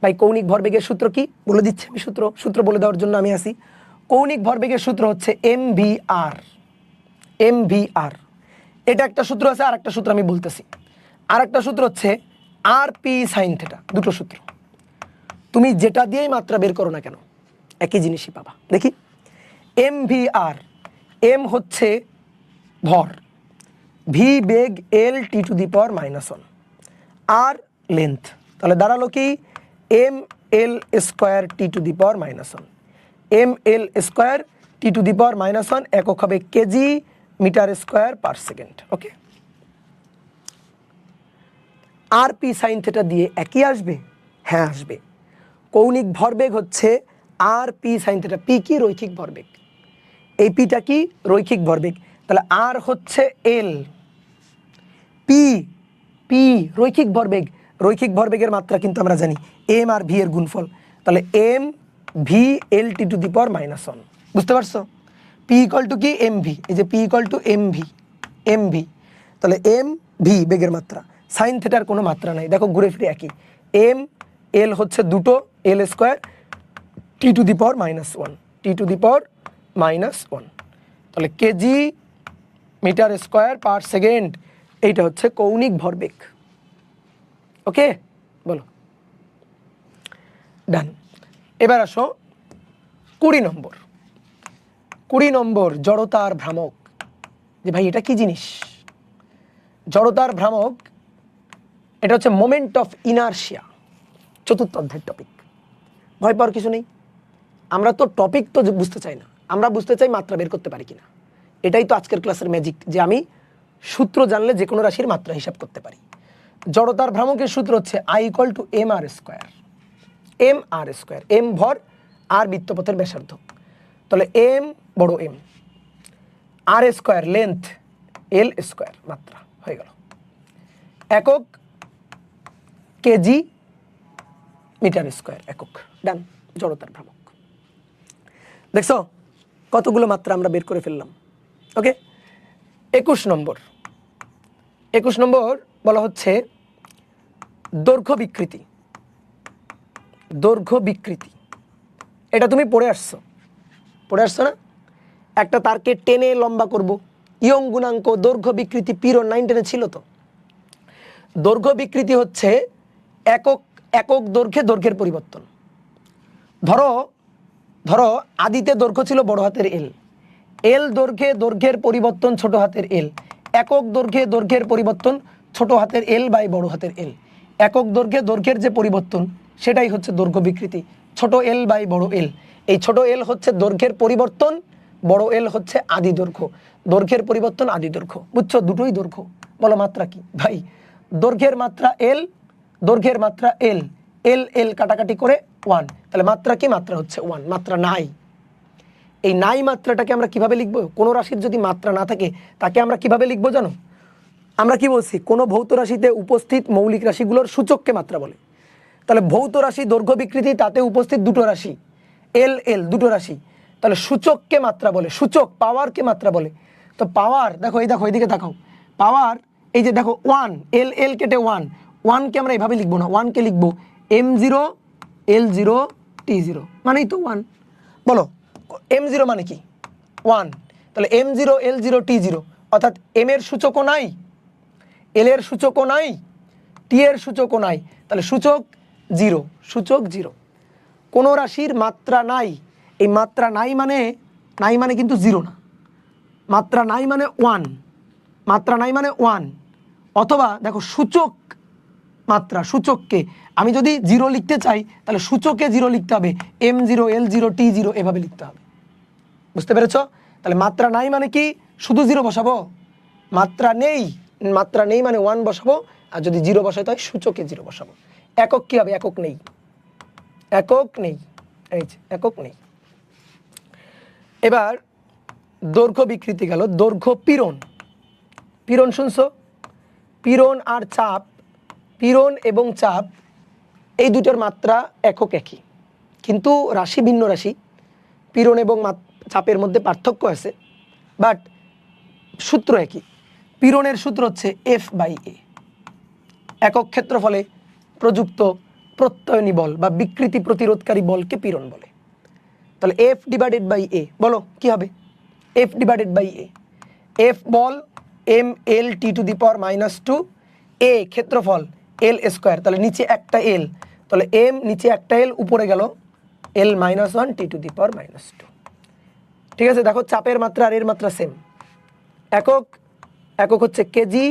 ভাই, কৌণিক ভরবেগের সূত্র কি বলে দিচ্ছি আমি, সূত্র বলে দেওয়ার জন্য আমি আসি। কৌণিক ভরবেগের সূত্র হচ্ছে mvr। mvr, এটা একটা সূত্র আছে, আর একটা সূত্র আমি বলতেছি। আর একটা সূত্র হচ্ছে আর পি সাইন থিটা। দুটো সূত্র, তুমি যেটা দিয়েই মাত্রা বের করো না কেন একই জিনিসই পাবা। দেখি, mvr, এম হচ্ছে ভর, ভি বেগ, এল t⁻², আর লেন্থ, তাহলে দাঁড়ালো কি? M L square t⁻², M L square t⁻², একক হবে kg metre square per second. Okay, r p sine theta দিয়ে একই আসবে? হ্যাঁ আসবে। কৌণিক ভরবেগ হচ্ছে r p sine theta. P কি? রৈখিক ভরবেগ। এই পিটা কি? রৈখিক ভরবেগ। তাহলে আর হচ্ছে এল, পি পি রৈখিক ভরবেগ। রৈখিক ভরবেগের মাত্রা কিন্তু আমরা জানি এম আর ভি এর গুণফল, তাহলে এম ভি এল t⁻²। বুঝতে পারছো? পি ইকুয়াল টু কি? M V. এই যে P equal to M V, তাহলে এম ভি বেগের মাত্রা, সাইন থিটার কোনো মাত্রা নাই। দেখো ঘুরে ফিরে একই, এম এল হচ্ছে দুটো, এল স্কোয়ার t⁻², তাহলে kg metre square per second, এইটা হচ্ছে কৌণিক ভরবেগ। ওকে, বলো। ডান। এবার আসো 20 নম্বর। 20 নম্বর, জড়তার ভ্রামক। যে ভাই এটা কি জিনিস? জড়তার ভ্রামক, এটা হচ্ছে মোমেন্ট অফ ইনারশিয়া, চতুর্থ অধ্যায়ের টপিক। ভয় পাওয়ার কিছু নেই, আমরা তো টপিক তো বুঝতে চাই না, আমরা বুঝতে চাই মাত্রা বের করতে পারি কিনা। এটাই তো আজকের ক্লাসের ম্যাজিক, যে আমি সূত্র জানলে যে কোনো রাশির মাত্রা হিসাব করতে পারি। জড়তার ভ্রামকের সূত্র হচ্ছে I equal to M R square. M R square, M ভর আর বৃত্তপথের ব্যাসার্ধ, তাহলে এম বড় M, R square length, L square মাত্রা হয়ে গেল। একক কেজি মিটার স্কোয়ার একক, ডান। জড়তার ভ্রামক দেখছো কতগুলো মাত্রা আমরা বের করে ফেললাম। ওকে, 21 নম্বর বলা হচ্ছে দৈর্ঘ্য বিকৃতি। দৈর্ঘ্য বিকৃতি এটা তুমি পড়ে আসছো না? একটা তারকে টেনে লম্বা করব, ইয়ং গুণাঙ্ক, দৈর্ঘ্য বিকৃতি, পীড়ন 9 10 ছিল তো। দৈর্ঘ্য বিকৃতি হচ্ছে একক দৈর্ঘ্যের পরিবর্তন। ধরো আদিতে দৈর্ঘ্য ছিল বড় হাতের এল, এল দৈর্ঘ্যের পরিবর্তন ছোট হাতের এল, একক দৈর্ঘ্যের পরিবর্তন ছোট হাতের এল বাই বড় হাতের এল। একক দৈর্ঘ্যের যে পরিবর্তন সেটাই হচ্ছে দৈর্ঘ্য বিকৃতি, ছোট এল বাই বড় এল। এই ছোট এল হচ্ছে দৈর্ঘ্যের পরিবর্তন, বড় এল হচ্ছে আদি দৈর্ঘ্য। দৈর্ঘ্যের পরিবর্তন আদি দৈর্ঘ্য, বুঝছো? দুটোই দৈর্ঘ্য। বলো মাত্রা কি ভাই? দৈর্ঘ্যের মাত্রা এল, দৈর্ঘ্যের মাত্রা এল, এল এল কাটাকাটি করে 1, তাহলে মাত্রা কি? মাত্রা হচ্ছে 1, মাত্রা নাই। এই নাই মাত্রাটাকে আমরা কিভাবে লিখবো? কোনো রাশির যদি মাত্রা না থাকে তাকে আমরা কিভাবে লিখবো জানো? আমরা কি বলছি? কোনো ভৌত রাশিতে উপস্থিত মৌলিক রাশিগুলোর সূচককে মাত্রা বলে। তাহলে ভৌত রাশি দৈর্ঘ্য বিকৃতি, তাতে উপস্থিত দুটো রাশি এল এল, দুটো রাশি, তাহলে সূচককে মাত্রা বলে। সূচক পাওয়ারকে মাত্রা বলে। তো পাওয়ার দেখো, এই দেখো এইদিকে তাকাও, পাওয়ার এই যে দেখো 1, এল এল কেটে 1, 1কে আমরা এভাবে লিখবো না, 1কে লিখবো m0 l0 t0, মানেই তো 1। বলো m0 মানে কি? 1, তাহলে m0 l0 t0, অর্থাৎ m এর সূচকও নাই, এল এর সূচকও নাই, টি এর সূচকও নাই, তাহলে সূচক 0, সূচক 0। কোনো রাশির মাত্রা নাই, এই মাত্রা নাই মানে কিন্তু 0 না, মাত্রা নাই মানে 1, মাত্রা নাই মানে 1। অথবা দেখো সূচক মাত্রা, সূচককে আমি যদি 0 লিখতে চাই তাহলে সূচকে 0 লিখতে হবে, m0 l0 t0 এভাবে লিখতে হবে। বুঝতে পেরেছো? তাহলে মাত্রা নাই মানে কি? শুধু 0 বসাবো? মাত্রা নেই মানে 1 বসাবো, আর যদি 0 বসাইতে হয় সূচকে 0 বসাবো। একক কি হবে? একক নেই, একক নেই, এই যে একক নেই। এবার দৈর্ঘ্য বিকৃতি গেল। দৈর্ঘ্য পীড়ন, পীড়ন শুনছো? পীড়ন আর চাপ, পীড়ন এবং চাপ এই দুটোর মাত্রা একক একই, কিন্তু রাশি ভিন্ন রাশি। পীড়ন এবং চাপের মধ্যে পার্থক্য আছে, বাট সূত্র একই। পীড়নের সূত্র হচ্ছে F/A, একক ক্ষেত্রফলে প্রযুক্ত প্রত্যয়নী বল বা বিকৃতি প্রতিরোধকারী বলকে পীড়ন বলে। তাহলে F/A, বলো কি হবে? F/A, F ball m l t⁻², a ক্ষেত্রফল l স্কোয়ার, তাহলে নিচে একটা l, তাহলে m নিচে একটা l, উপরে গেল l-1 t⁻²। ঠিক আছে? দেখো চাপের মাত্রা আর এর মাত্রা সেম। একক হচ্ছে kg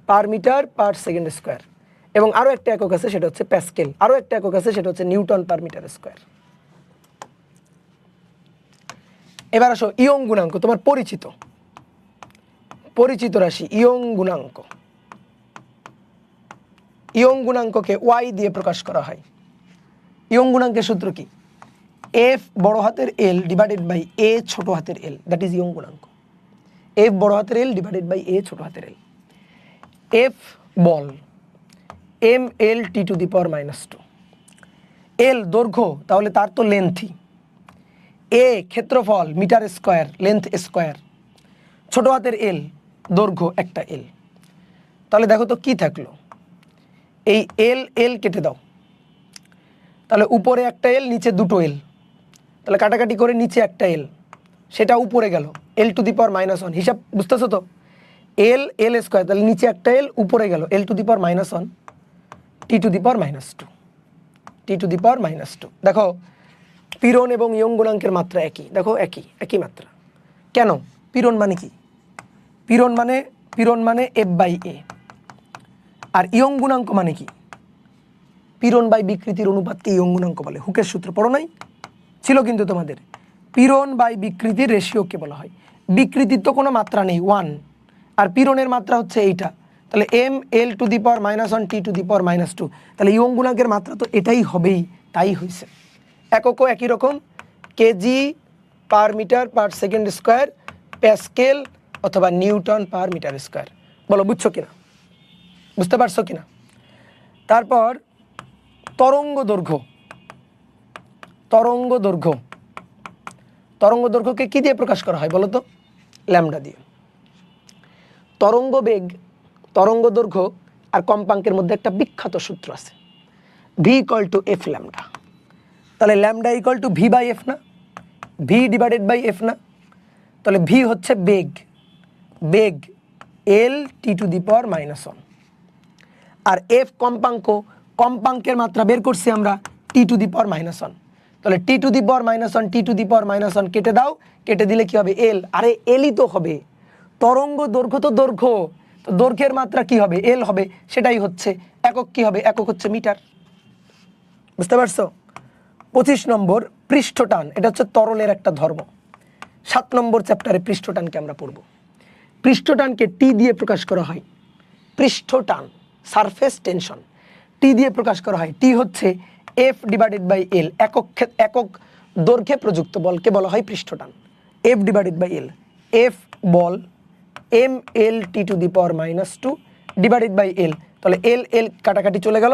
per metre per second square, এবং আরও একটা একক আছে সেটা হচ্ছে প্যাসকেল, আরও একটা একক আছে সেটা হচ্ছে নিউটন পার মিটার স্কোয়ার। এবার আসো ইয়ং গুণাঙ্ক, তোমার পরিচিত রাশি ইয়ং গুণাঙ্ক। ইয়ং গুণাঙ্ককে y দিয়ে প্রকাশ করা হয়। ইয়ং গুণাঙ্কের সূত্র কি? f বড় হাতের l ডিভাইডেড বাই a ছোট হাতের l, দ্যাট ইজ ইয়ং গুণাঙ্ক। f বড় হাতের l ডিভাইডেড বাই a ছোট হাতের l। f বল m l t⁻², l দৈর্ঘ্য, তাহলে তার তো লেন্থই, a ক্ষেত্রফল মিটার স্কোয়ার, লেন্থ স্কোয়ার, ছোট হাতের l দৈর্ঘ্য একটা l। তাহলে দেখো তো কি থাকলো? এই l কেটে দাও, তাহলে উপরে একটা l, নিচে দুটো l, তাহলে কাটাকাটি করে নিচে একটা l, সেটা উপরে গেল l⁻⁻1। হিসাব বুঝতেছো তো? l স্কোয়ার, তাহলে নিচে একটা l, উপরে গেল l⁻⁻1 t⁻²। দেখো পীড়ন এবং ইয়ং গুণাঙ্কের মাত্রা একই, দেখো একই মাত্রা। কেন? পীড়ন মানে কি? পীড়ন মানে F/A, আর ইয়ং গুণাঙ্ক মানে কি? পীড়ন বাই বিকৃতির অনুপাতকে ইয়ং গুণাঙ্ক বলে। হুকের সূত্র পড়ো নাই? ছিল কিন্তু তোমাদের। পীড়ন বাই বিকৃতির রেশিওকে বলা হয়। বিকৃতির তো কোনো মাত্রা নেই 1, আর পীড়নের মাত্রা হচ্ছে এইটা, তাহলে M L to the power -1 T to the power -2, তাহলে ইয়ং গুণাঙ্কের মাত্রা তো এটাই হবেই, তাই হয়েছে। এককও একই রকম, kg per metre per second square, pascal অথবা নিউটন পার মিটার স্কোয়ার। বলো বুঝছো কিনা, বুঝতে পারছো কিনা? তারপর তরঙ্গ দৈর্ঘ্য, তরঙ্গ দৈর্ঘ্য, তরঙ্গ দৈর্ঘ্যকে কি দিয়ে প্রকাশ করা হয় বলো তো? ল্যামডা দিয়ে। তরঙ্গ বেগ, তরঙ্গ দৈর্ঘ্য আর কম্পাঙ্কের মধ্যে একটা বিখ্যাত সূত্র আছে, v equal to f lambda. তাহলে lambda equal to v by f না, ভি ডিভাইডেড বাই এফ না? তাহলে ভি হচ্ছে বেগ, বেগ L T to the power -1, R F কম্পাঙ্ক, কম্পাঙ্কের মাত্রা বের করছি আমরা টি টু দি পাওয়ার -1। তাহলে টি to the power -1, T to the power -1 কেটে দাও, কেটে দিলে কি হবে? এল। আরে এলই তো হবে, তরঙ্গ দৈর্ঘ্য তো দৈর্ঘ্য, তো দৈর্ঘ্যের মাত্রা কি হবে? এল হবে, সেটাই হচ্ছে একক। কি হবে? একক হচ্ছে মিটার। বুঝতে পারছো? 25 নম্বর পৃষ্ঠটান, এটা হচ্ছে তরলের একটা ধর্ম। 7 নম্বর চ্যাপ্টারে পৃষ্ঠটানকে আমরা পড়ব। পৃষ্ঠটানকে টি দিয়ে প্রকাশ করা হয়, পৃষ্ঠটান সারফেস টেনশন টি দিয়ে প্রকাশ করা হয়। টি হচ্ছে এফ ডিভাইডেড বাই এল, একক দৈর্ঘ্যে প্রযুক্ত বলকে বলা হয় পৃষ্ঠটান, F divided by L. F বল M L T to the power -2 divided by L, তাহলে এল এল কাটাকাটি চলে গেল,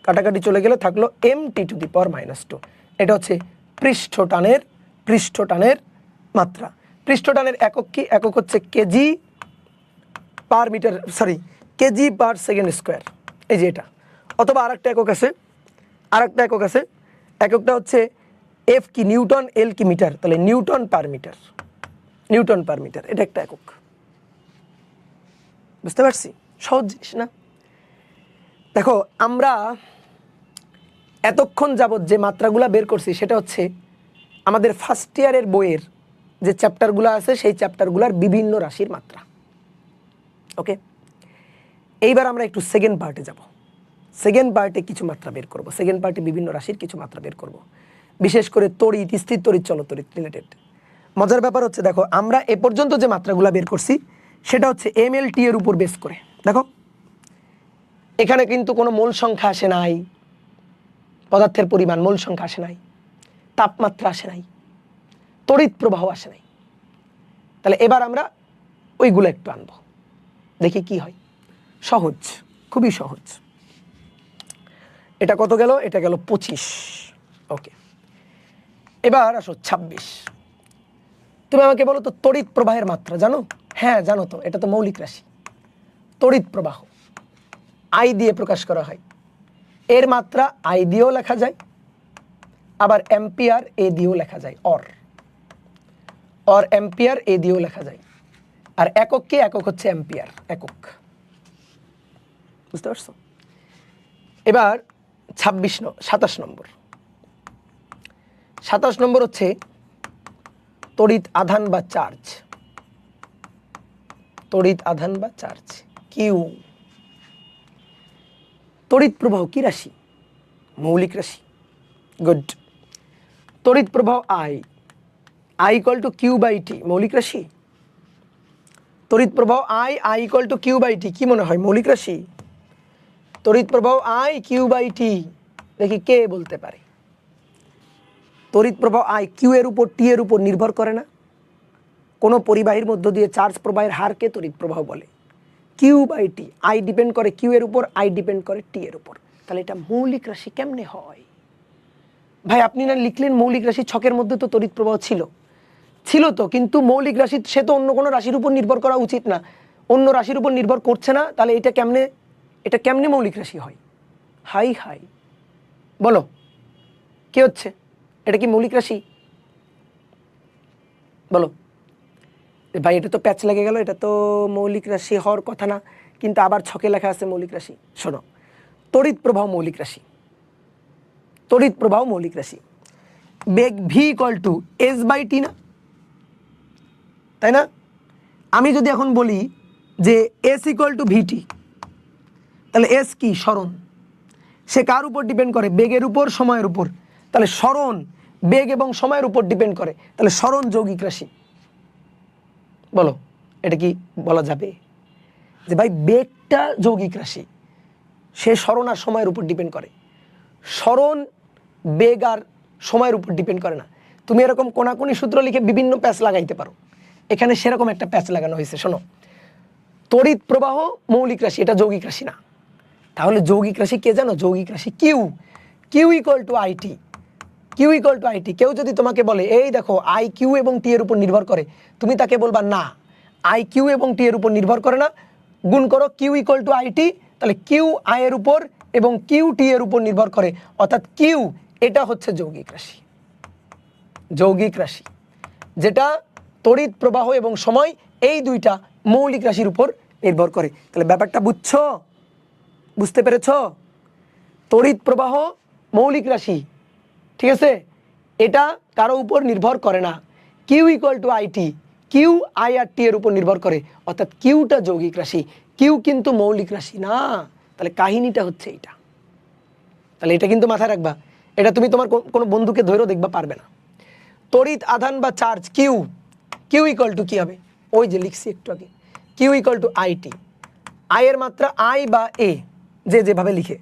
কাটাকাটি চলে গেলে থাকলো M T to the power -2। এটা হচ্ছে পৃষ্ঠটানের, পৃষ্ঠটানের মাত্রা। পৃষ্ঠটানের একক কি? একক হচ্ছে kg per metre, sorry kg per second square, এই যে এটা। অথবা আরেকটা একক আছে, আরেকটা একক আছে, এককটা হচ্ছে এফ কি নিউটন, এল কি মিটার, তাহলে newton per metre, newton per metre, এটা একটা একক। বুঝতে পারছি? সহজ জিনিস না? দেখো আমরা এতক্ষণ যাবৎ যে মাত্রাগুলা বের করছি সেটা হচ্ছে আমাদের ফার্স্ট ইয়ারের বইয়ের যে চ্যাপ্টারগুলো আছে সেই চ্যাপ্টারগুলোর বিভিন্ন রাশির মাত্রা। ওকে, এইবার আমরা একটু সেকেন্ড পার্টে যাব। সেকেন্ড পার্টে কিছু মাত্রা বের করব, সেকেন্ড পার্টে বিভিন্ন রাশির কিছু মাত্রা বের করব, বিশেষ করে তড়িৎ, স্থির তড়িৎ, চলতড়িৎ রিলেটেড। মজার ব্যাপার হচ্ছে দেখো আমরা এ পর্যন্ত যে মাত্রাগুলো বের করছি সেটা হচ্ছে এম এল টি এর উপর বেস করে। দেখো এখানে কিন্তু কোনো মূল সংখ্যা আসে নাই, পদার্থের পরিমাণ মূল সংখ্যা আসে নাই, তাপমাত্রা আসে নাই, তড়িৎ প্রবাহ আসে নাই। তাহলে এবার আমরা ওইগুলো একটু আনবো, দেখি কি হয়। সহজ, খুবই সহজ। এটা কত গেল? এটা গেল 25। ওকে, এবার আসো 26। তুমি আমাকে বলো তো তড়িৎ প্রবাহের মাত্রা জানো? হ্যাঁ জানো তো, এটা তো মৌলিক রাশি। তড়িৎ প্রবাহ আই দিয়ে প্রকাশ করা হয়, এর মাত্রা আই দিয়েও লেখা যায়, আবার অ্যাম্পিয়ার এ দিয়েও লেখা যায়, অর অ্যাম্পিয়ার এ দিয়েও লেখা যায়। আর একক কি? একক হচ্ছে অ্যাম্পিয়ার, একক। বুঝতে পারছো? এবার 27 নম্বর, 27 নম্বর হচ্ছে তড়িৎ আধান বা চার্জ, তড়িৎ আধান বা চার্জ কিউ। তড়িৎ প্রবাহ কি রাশি? মৌলিক রাশি। গুড। তড়িৎ প্রবাহ I, I equal to Q by T, মৌলিক রাশি। তড়িৎ প্রবাহ I, I equal to Q by T, কি মনে হয় মৌলিক রাশি? তড়িৎ প্রবাহ আই কিউ বাই টি, দেখি কে বলতে পারে? তড়িৎ প্রবাহ আই কিউ এর উপর টি এর উপর নির্ভর করে না। কোনো পরিবাহীর মধ্য দিয়ে চার্জ প্রবাহের হারকে তড়িৎ প্রবাহ বলে। Q by T, I depend করে কিউ এর উপর, আই ডিপেন্ড করে টি এর উপর। তাহলে এটা মৌলিক রাশি কেমনে হয়? ভাই আপনি না লিখলেন মৌলিক রাশি, ছকের মধ্যে তো তড়িৎ প্রবাহ ছিল, ছিল তো, কিন্তু মৌলিক রাশি সে তো অন্য কোনো রাশির উপর নির্ভর করা উচিত না, অন্য রাশির উপর নির্ভর করছে না, তাহলে এটা কেমনে, এটা কেমনে মৌলিক রাশি হয়? হাই হাই, বলো কি হচ্ছে? এটা কি মৌলিক রাশি? বলো ভাই, এটা তো প্যাচ লেগে গেল, এটা তো মৌলিক রাশি হওয়ার কথা না, কিন্তু আবার ছকে লেখা আছে মৌলিক রাশি। শোনো, তড়িৎ প্রবাহ মৌলিক রাশি, তড়িৎ প্রবাহ মৌলিক রাশি। বেগ V equal to S by T না, তাই না? আমি যদি এখন বলি যে এস ইকুয়াল টু ভিটি, তাহলে এস কি? সরণ। সে কার উপর ডিপেন্ড করে? বেগের উপর, সময়ের উপর। তাহলে সরণ বেগ এবং সময়ের উপর ডিপেন্ড করে, তাহলে সরণ যৌগিক রাশি। বলো এটা কি বলা যাবে যে ভাই বেগ তড়িৎটা যৌগিক রাশি, সে স্মরণ আর সময়ের উপর ডিপেন্ড করে। স্মরণ, বেগ আর সময়ের উপর ডিপেন্ড করে না। তুমি এরকম কোনাকুনি সূত্র লিখে বিভিন্ন প্যাচ লাগাইতে পারো, এখানে সেরকম একটা প্যাচ লাগানো হয়েছে। শোনো, তড়িৎ প্রবাহ মৌলিক রাশি, এটা যৌগিক রাশি না। তাহলে যৌগিক রাশি কে জানো? যৌগিক রাশি Q. Q equal to I T. Q equal to I T. কেউ যদি তোমাকে বলে এই দেখো আই কিউ এবং টি এর উপর নির্ভর করে, তুমি তাকে বলবা না, আই কিউ এবং টি এর উপর নির্ভর করে না, গুণ করো কিউ ইকুয়াল টু আইটি। তাহলে কিউ আই এর উপর এবং কিউ টি এর উপর নির্ভর করে, অর্থাৎ কিউ এটা হচ্ছে যৌগিক রাশি। যৌগিক রাশি যেটা তড়িৎ প্রবাহ এবং সময় এই দুইটা মৌলিক রাশির উপর নির্ভর করে। তাহলে ব্যাপারটা বুঝছো? বুঝতে পেরেছো? তড়িৎ প্রবাহ মৌলিক রাশি, ঠিক আছে, এটা কারো উপর নির্ভর করে না। Q equal to I T, Q I আর টি এর উপর নির্ভর করে, অর্থাৎ কিউটা যৌগিক রাশি, কিউ কিন্তু মৌলিক রাশি না। তাহলে কাহিনীটা হচ্ছে এইটা। তাহলে এটা কিন্তু মাথায় রাখবা, এটা তুমি তোমার কোনো বন্ধুকে ধরেও দেখবা পারবে না। তড়িৎ আধান বা charge Q, Q equal to কী হবে? ওই যে লিখছি একটু আগে, Q equal to I T. I এর মাত্রা আই বা এ, যে যেভাবে লিখে,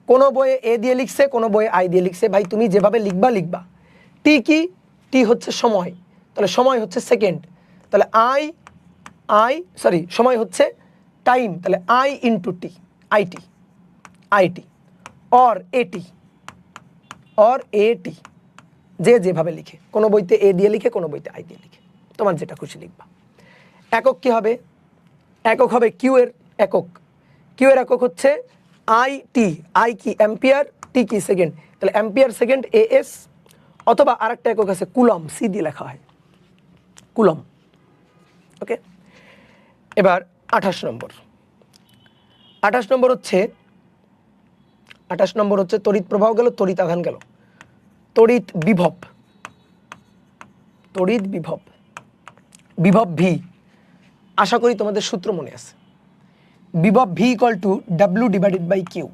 কোনো বইয়ে এ দিয়ে লিখছে, কোনো বইয়ে আই দিয়ে লিখছে, ভাই তুমি যেভাবে লিখবা লিখবা। টি কি? টি হচ্ছে সময়, তাহলে সময় হচ্ছে সেকেন্ড, তাহলে সময় হচ্ছে টাইম, তাহলে I into T, IT, IT or এটি, অর এটি, যে যেভাবে লিখে, কোনো বইতে এ দিয়ে লিখে, কোনো বইতে আই দিয়ে লিখে, তোমার যেটা খুশি লিখবা। একক কি হবে? একক হবে কিউ এর একক। কিউ এর একক হচ্ছে আই টি। আই কি? অ্যাম্পিয়ার, টি কি? সেকেন্ড, তাহলে অ্যাম্পিয়ার সেকেন্ড এএস, অথবা আরেকটা একক আছে কুলম, সি দিয়ে লেখা হয়, কুলম। ওকে, এবার 28 নম্বর। 28 নম্বর হচ্ছে তড়িৎ প্রবাহ গেল, তড়িৎ আধান গেল, তড়িৎ বিভব। তড়িৎ বিভব, বিভব ভি, আশা করি তোমাদের সূত্র মনে আছে। বিভব V equal to W divided by Q,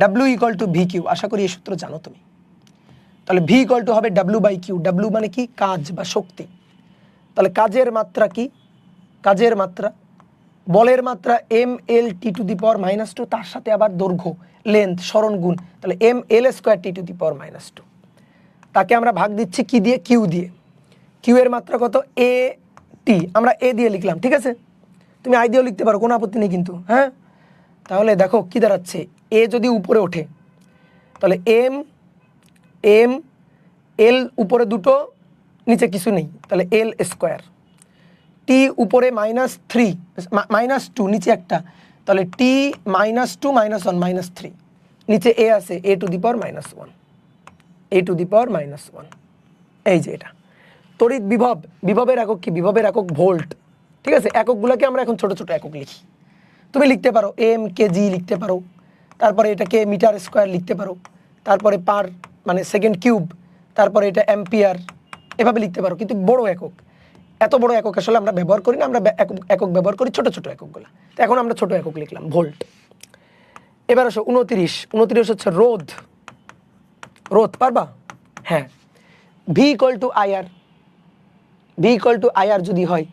W equal to V Q, আশা করি এই সূত্র জানো তুমি। তাহলে ভি ইকুয়াল টু হবে ডাব্লিউ বাই কিউ। ডাব্লিউ মানে কি? কাজ বা শক্তি। তাহলে কাজের মাত্রা কি? কাজের মাত্রা, বলের মাত্রা M L T to the power -2, তার সাথে আবার দৈর্ঘ্য, লেন্থ, সরণ গুণ, তাহলে M L square T to the power -2। তাকে আমরা ভাগ দিচ্ছি কি দিয়ে? কিউ দিয়ে। কিউ এর মাত্রা কত? এ টি, আমরা এ দিয়ে লিখলাম, ঠিক আছে, তুমি আই দিয়েও লিখতে পারো, কোনো আপত্তি নেই কিন্তু, হ্যাঁ। তাহলে দেখো কি দাঁড়াচ্ছে, এ যদি উপরে ওঠে তাহলে এম এম এল উপরে দুটো, নিচে কিছু নেই, তাহলে এল স্কোয়ার। টি উপরে -3, -2, নিচে একটা, তাহলে টি -2 -1 -3, নিচে এ আছে এ to the power -1, A to the power -1। এই যে এটা তড়িৎ বিভব। বিভবের একক কি? বিভবের একক ভোল্ট, ঠিক আছে। এককগুলোকে আমরা এখন ছোট ছোট একক লিখি। তুমি লিখতে পারো এম কেজি লিখতে পারো, তারপরে এটাকে মিটার স্কোয়ার লিখতে পারো, তারপরে পার মানে সেকেন্ড কিউব, তারপরে এটা অ্যাম্পিয়ার, এভাবে লিখতে পারো। কিন্তু বড় একক, এত বড় একক আসলে আমরা ব্যবহার করি না, আমরা একক ব্যবহার করি ছোট ছোট এককগুলো। তো এখন আমরা ছোট একক লিখলাম ভোল্ট। এবার আসো 29 হচ্ছে রোধ। রোধ পারবা? হ্যাঁ, V equal two IR. V equal two IR যদি হয়,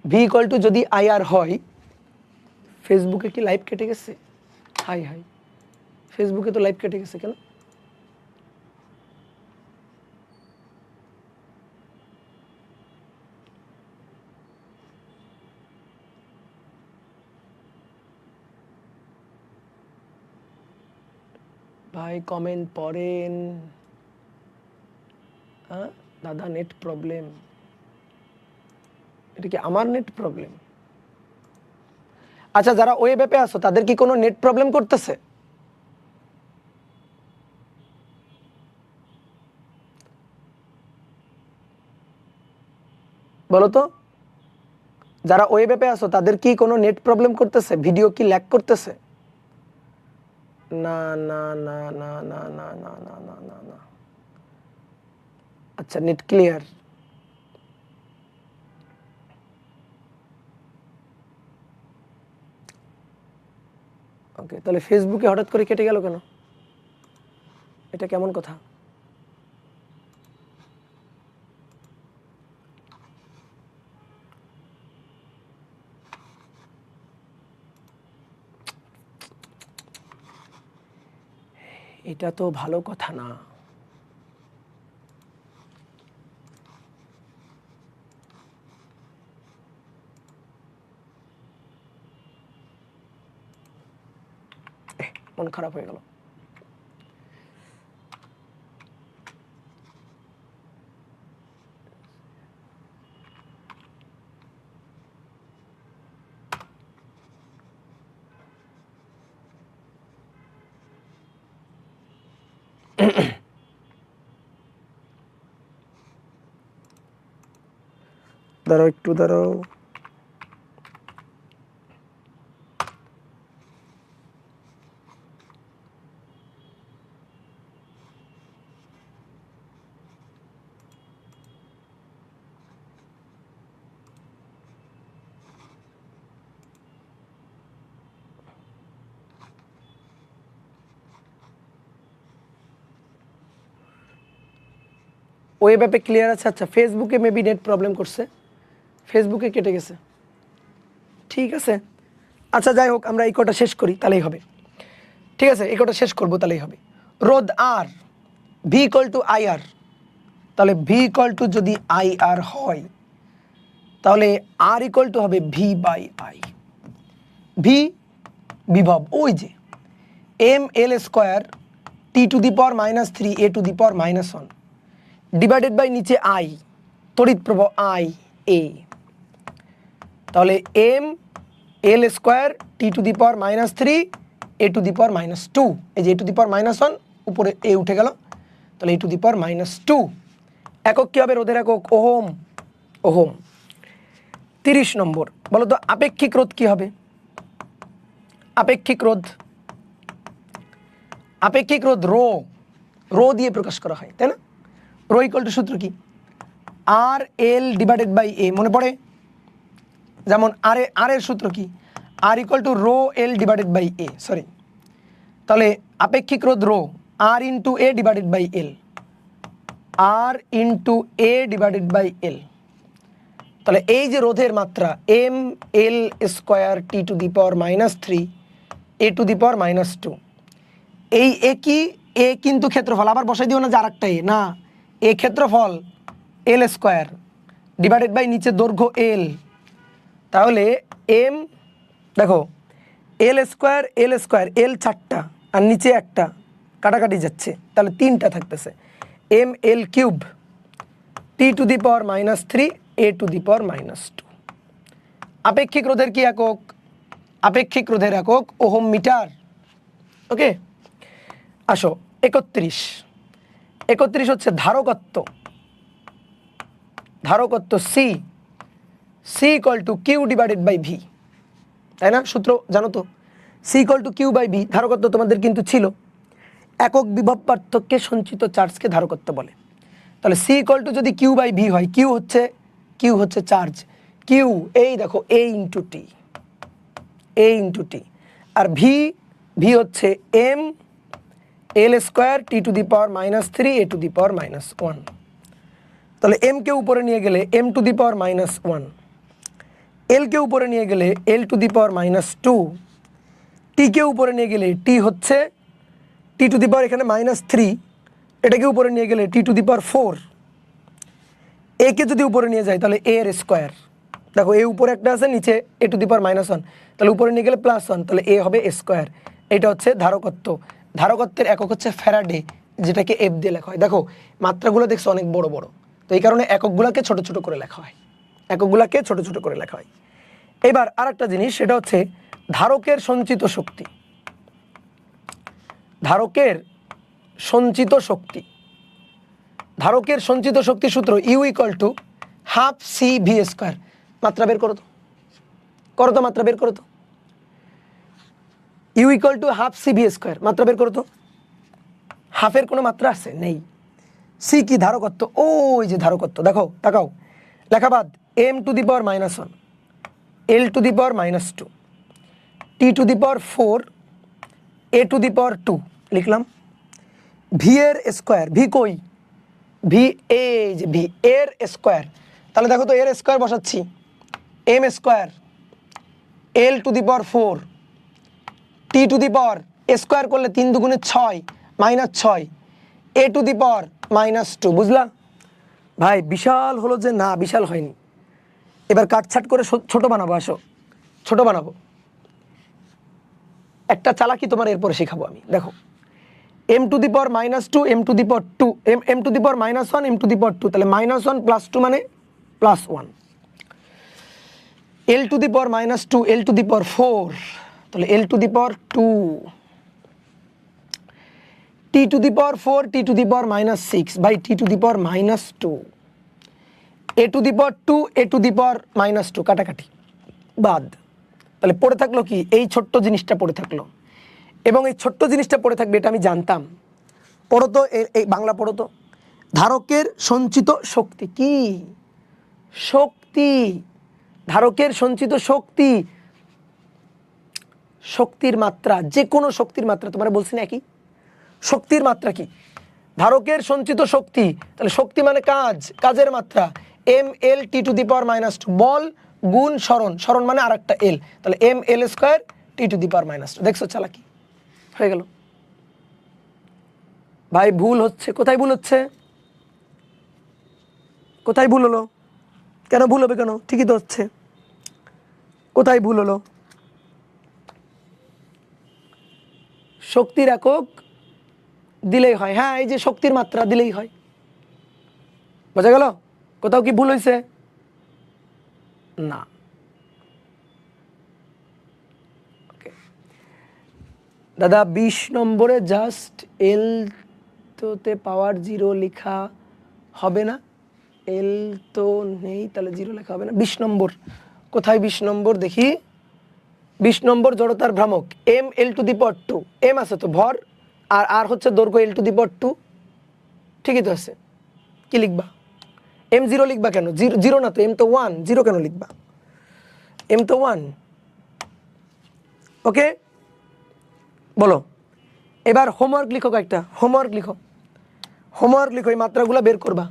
ভি ইকুয়াল টু যদি আইআর হয়, ফেসবুকে কি লাইভ কেটে গেছে? হাই হাই, ফেসবুকে তো লাইভ কেটে গেছে কেন? ভাই কমেন্ট পড়েন। হ্যাঁ দাদা, নেট প্রবলেম। এটা কি আমার নেট প্রবলেম? আচ্ছা, যারা ওয়েব অ্যাপে আছো তাদের কি কোনো নেট প্রবলেম করতেছে? বলো তো, যারা ওয়েব অ্যাপে আছো তাদের কি কোনো নেট প্রবলেম করতেছে? ভিডিও কি ল্যাগ করতেছে? না না না না না না না না না না না। আচ্ছা, নেট ক্লিয়ার। ওকে, তাহলে ফেসবুকে হঠাৎ করে কেটে গেল কেন? এটা কেমন কথা? এটা তো ভালো কথা না। মন খারাপ হয়ে গেল। দাঁড়াও একটু দাঁড়াও। ওয়েব অ্যাপে ক্লিয়ার আছে? আচ্ছা, ফেসবুকে মেবি নেট প্রবলেম করছে, ফেসবুকে কেটে গেছে। ঠিক আছে, আচ্ছা যাই হোক, আমরা এই কটা শেষ করি তাহলেই হবে। ঠিক আছে, এই কটা শেষ করবো তাহলেই হবে। রোধ R V equal to I R, তাহলে ভি ইকুয়াল টু যদি আই আর হয় তাহলে আর ইকুয়াল টু হবে ভি বাই আই। ভি বিভব, ওই যে M L square T to the power -3 A to the power -1 divided by নিচে I, তড়িৎ প্রবাহ আই এ। তাহলে M L square T to the power -3 A to the power -2, এই যে এ to the power -1 উপরে এ উঠে গেল, তাহলে এ টু দি পাওয়ার -2। একক কী হবে? রোধের একক ওহম। ওহম। 30 নম্বর, বলো তো আপেক্ষিক রোধ কী হবে? আপেক্ষিক রোধ, আপেক্ষিক রোধ রো, রো দিয়ে প্রকাশ করা হয়, তাই না? রো ইকুয়াল টু সূত্র কি? আর এল ডিভাইডেড বাই এ, মনে পড়ে? যেমন আর এর সূত্র কি? R equal to rho L divided by A, sorry, তাহলে আপেক্ষিক রোধ rho R into A divided by L, R into A divided by L. তাহলে এই যে রোধের মাত্রা M L square T to the power -3 A to the power -2, এই একই এ কিন্তু ক্ষেত্রফল, আবার বসাই দিও না যে আরেকটা এ, না, এ ক্ষেত্রফল এল স্কোয়ার ডিভাইডেড বাই নিচে দৈর্ঘ্য এল। তাহলে এম, দেখো এল স্কোয়ার এল 4টা আর নিচে একটা কাটাকাটি যাচ্ছে, তাহলে 3টা থাকতেছে, M L cube T to the power -3 A to the power -2। আপেক্ষিক রোধের কি একক? আপেক্ষিক রোধের একক ওহম মিটার। ওকে, আসো 31 হচ্ছে ধারকত্ব। ধারকত্ব C, C equal to Q divided by V, তাই না? সূত্র জানো তো, C equal to Q by V. ধারকত্ব তোমাদের কিন্তু ছিল, একক বিভব পার্থক্যে সঞ্চিত চার্জকে ধারকত্ব বলে। তাহলে সি ইকুয়াল টু যদি কিউ বাই ভি হয়, কিউ হচ্ছে চার্জ, কিউ এই দেখো A into T, A into T, আর ভি হচ্ছে M L square T to the power -3 A to the power -1। তাহলে এম কে উপরে নিয়ে গেলে এম টু দি পাওয়ার -1, এল কে উপরে নিয়ে গেলে এল টু দি পাওয়ার -2, টি কে উপরে নিয়ে গেলে টি হচ্ছে টি টু দি পাওয়ার এখানে -3, এটাকে উপরে নিয়ে গেলে টি টু দি পাওয়ার 4, এ কে যদি উপরে নিয়ে যায় তাহলে এ এর স্কোয়ার, দেখো এ উপরে একটা আছে, নিচে এ টু দি পাওয়ার -1, তাহলে উপরে নিয়ে গেলে +1, তাহলে এ হবে স্কোয়ার। এটা হচ্ছে ধারকত্ব। ধারকত্বের একক হচ্ছে ফ্যারাডে, যেটাকে এফ দিয়ে লেখা হয়। দেখো মাত্রাগুলো দেখছো অনেক বড় বড়, তো এই কারণে এককগুলোকে ছোট ছোট করে লেখা হয়, এককগুলোকে ছোট ছোট করে লেখা হয়। এবার আরেকটা জিনিস, সেটা হচ্ছে ধারকের সঞ্চিত শক্তি। ধারকের সঞ্চিত শক্তি, ধারকের সঞ্চিত শক্তি সূত্র U equal to half C V square. মাত্রা বের করো তো, মাত্রা বের করো তো। U equal to half C V square, মাত্রা বের করো তো। হাফের কোনো মাত্রা আছে? নেই। সি কি? ধারকত্ব। ওই যে ধারকত্ব, দেখো তাকাও, লেখাবাদ M to the power -1 L to the power -2 T to the power 4 A to the power 2 লিখলাম। ভি এর স্কোয়ার, ভি কই? ভি এই যে ভি এর স্কোয়ার, তাহলে দেখো তো এর স্কোয়ার বসাচ্ছি, M square L to the power 4 T to the power square করলে 3 দুগুণে 6 -6 a টু দি পাওয়ার -2, বুঝলা ভাই? বিশাল হলো যে না, বিশাল হয়নি। এবার কাটছাট করে ছোট বানাবো, আসো ছোট বানাবো। একটা চালাকি তোমার এরপরে শেখাবো আমি, দেখো। m to the power -2, m to the power 2, m to the power -1, m to the power 2, তাহলে -1 + 2 মানে +1। l to the power -2, l to the power 4, তাহলে l to the power 2, t to the power 4, t to the power -6 by t to the power -2, a to the power 2, a to the power -2, কাটাকাটি বাদ। তাহলে পড়ে থাকলো কি? এই ছোট্ট জিনিসটা পড়ে থাকলো, এবং এই ছোট্ট জিনিসটা পড়ে থাকবে এটা আমি জানতাম। পড়ো তো, এই বাংলা পড়ো তো। ধারকের সঞ্চিত শক্তি কি? শক্তি, ধারকের সঞ্চিত শক্তি, শক্তির মাত্রা, যে কোনো শক্তির মাত্রা। তোমার বলছি না একই শক্তির মাত্রা কি? ধারকের সঞ্চিত শক্তি, তাহলে শক্তি মানে কাজ, কাজের মাত্রা ml t to the power -2, বল গুণ সরণ, সরণ মানে আরেকটা l, তাহলে ml² t to the power -2। দেখছো চালাকি হয়ে গেল ভাই। ভুল হচ্ছে, কোথায় ভুল হচ্ছে? কোথায় ভুল হলো? কেন ভুল হবে? কেন? ঠিকই তো হচ্ছে। কোথায় ভুল হলো? শক্তির একক দিলেই হয়, হ্যাঁ এই যে শক্তির মাত্রা দিলেই হয়। বোঝা গেল? কোথাও কি ভুল হয়েছে? না। ওকে দাদা, 20 নম্বরে জাস্ট এল তোতে পাওয়ার 0 লেখা হবে না? এল তো নেই, তাহলে 0 লেখা হবে না। 20 নম্বর কোথায়? 20 নম্বর দেখি। 20 নম্বর জড়তার ভ্রামক m l to the power 2, m আছে তো ভর, আর হচ্ছে দৈর্ঘ্য l টু দি পাওয়ার 2, ঠিকই তো আছে। কি লিখবা? m0 লিখবা কেন? 0 না তো, m তো 1, 0 কেন লিখবা? m তো 1। ওকে বলো। এবার হোমওয়ার্ক লিখো, কয়েকটা হোমওয়ার্ক লিখো, হোমওয়ার্ক লিখো, এই মাত্রাগুলো বের করবা,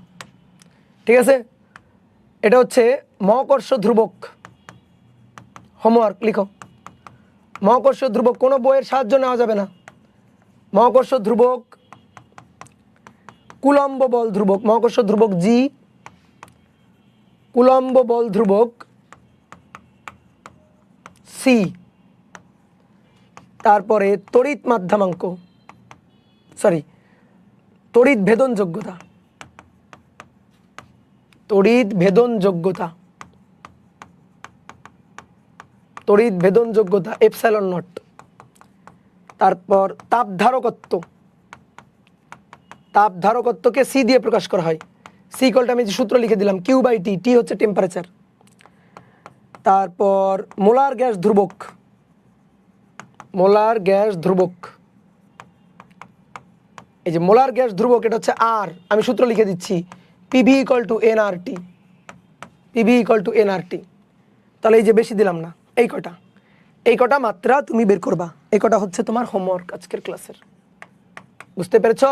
ঠিক আছে? এটা হচ্ছে মহাকর্ষ ধ্রুবক। হোমওয়ার্ক লিখো, মহাকর্ষ ধ্রুবক, কোনো বইয়ের সাহায্য নেওয়া যাবে না। মহাকর্ষ ধ্রুবক, কুলম্ব বল ধ্রুবক, মহাকর্ষ ধ্রুবক জি, কুলম্ব বল ধ্রুবক সি, তারপরে তড়িৎ মাধ্যামাঙ্ক, সরি তড়িৎ ভেদন যোগ্যতা, তড়িৎ ভেদন যোগ্যতা, তড়িৎ ভেদন যোগ্যতা এপসাইলন নট। তারপর তাপধারকত্ব, তাপধারকত্বকে সি দিয়ে প্রকাশ করা হয়। সি ইকুয়াল টু, আমি যে সূত্র লিখে দিলাম, কিউ বাই টি, টি হচ্ছে টেম্পারেচার। তারপর মোলার গ্যাস ধ্রুবক, মোলার গ্যাস ধ্রুবক, এই যে মোলার গ্যাস ধ্রুবক, এটা হচ্ছে আর, আমি সূত্র লিখে দিচ্ছি, PV equal to nRT, PV equal to nRT. তাহলে এই যে বেশি দিলাম না, এই কটা, এই কটা মাত্রা তুমি বের করবা। এই কটা হচ্ছে তোমার হোমওয়ার্ক আজকের ক্লাসের। বুঝতে পেরেছ?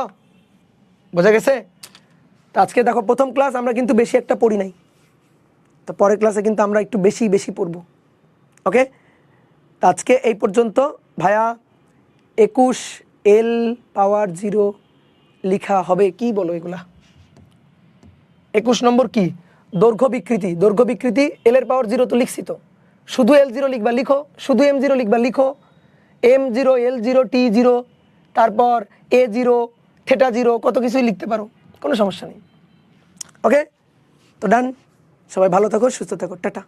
বোঝা গেছে? তো আজকে দেখো প্রথম ক্লাস, আমরা কিন্তু বেশি একটা পড়ি নাই, তো পরের ক্লাসে কিন্তু আমরা একটু বেশি বেশি পড়বো। ওকে, তো আজকে এই পর্যন্ত। ভাইয়া 21 l পাওয়ার 0 লিখা হবে কি? বলো এগুলা। 21 নম্বর কি? দৈর্ঘ্য বিকৃতি। দৈর্ঘ্য বিকৃতি l এর পাওয়ার 0 তো লিখছি তো, শুধু l0 লিখবা, লিখো। শুধু m0 লিখবা, লিখো। m0, l0, t0, তারপর a0, θ0, কত কিছুই লিখতে পারো, কোনো সমস্যা নেই। ওকে, তো ডান। সবাই ভালো থাকো, সুস্থ থাকো, টাটা।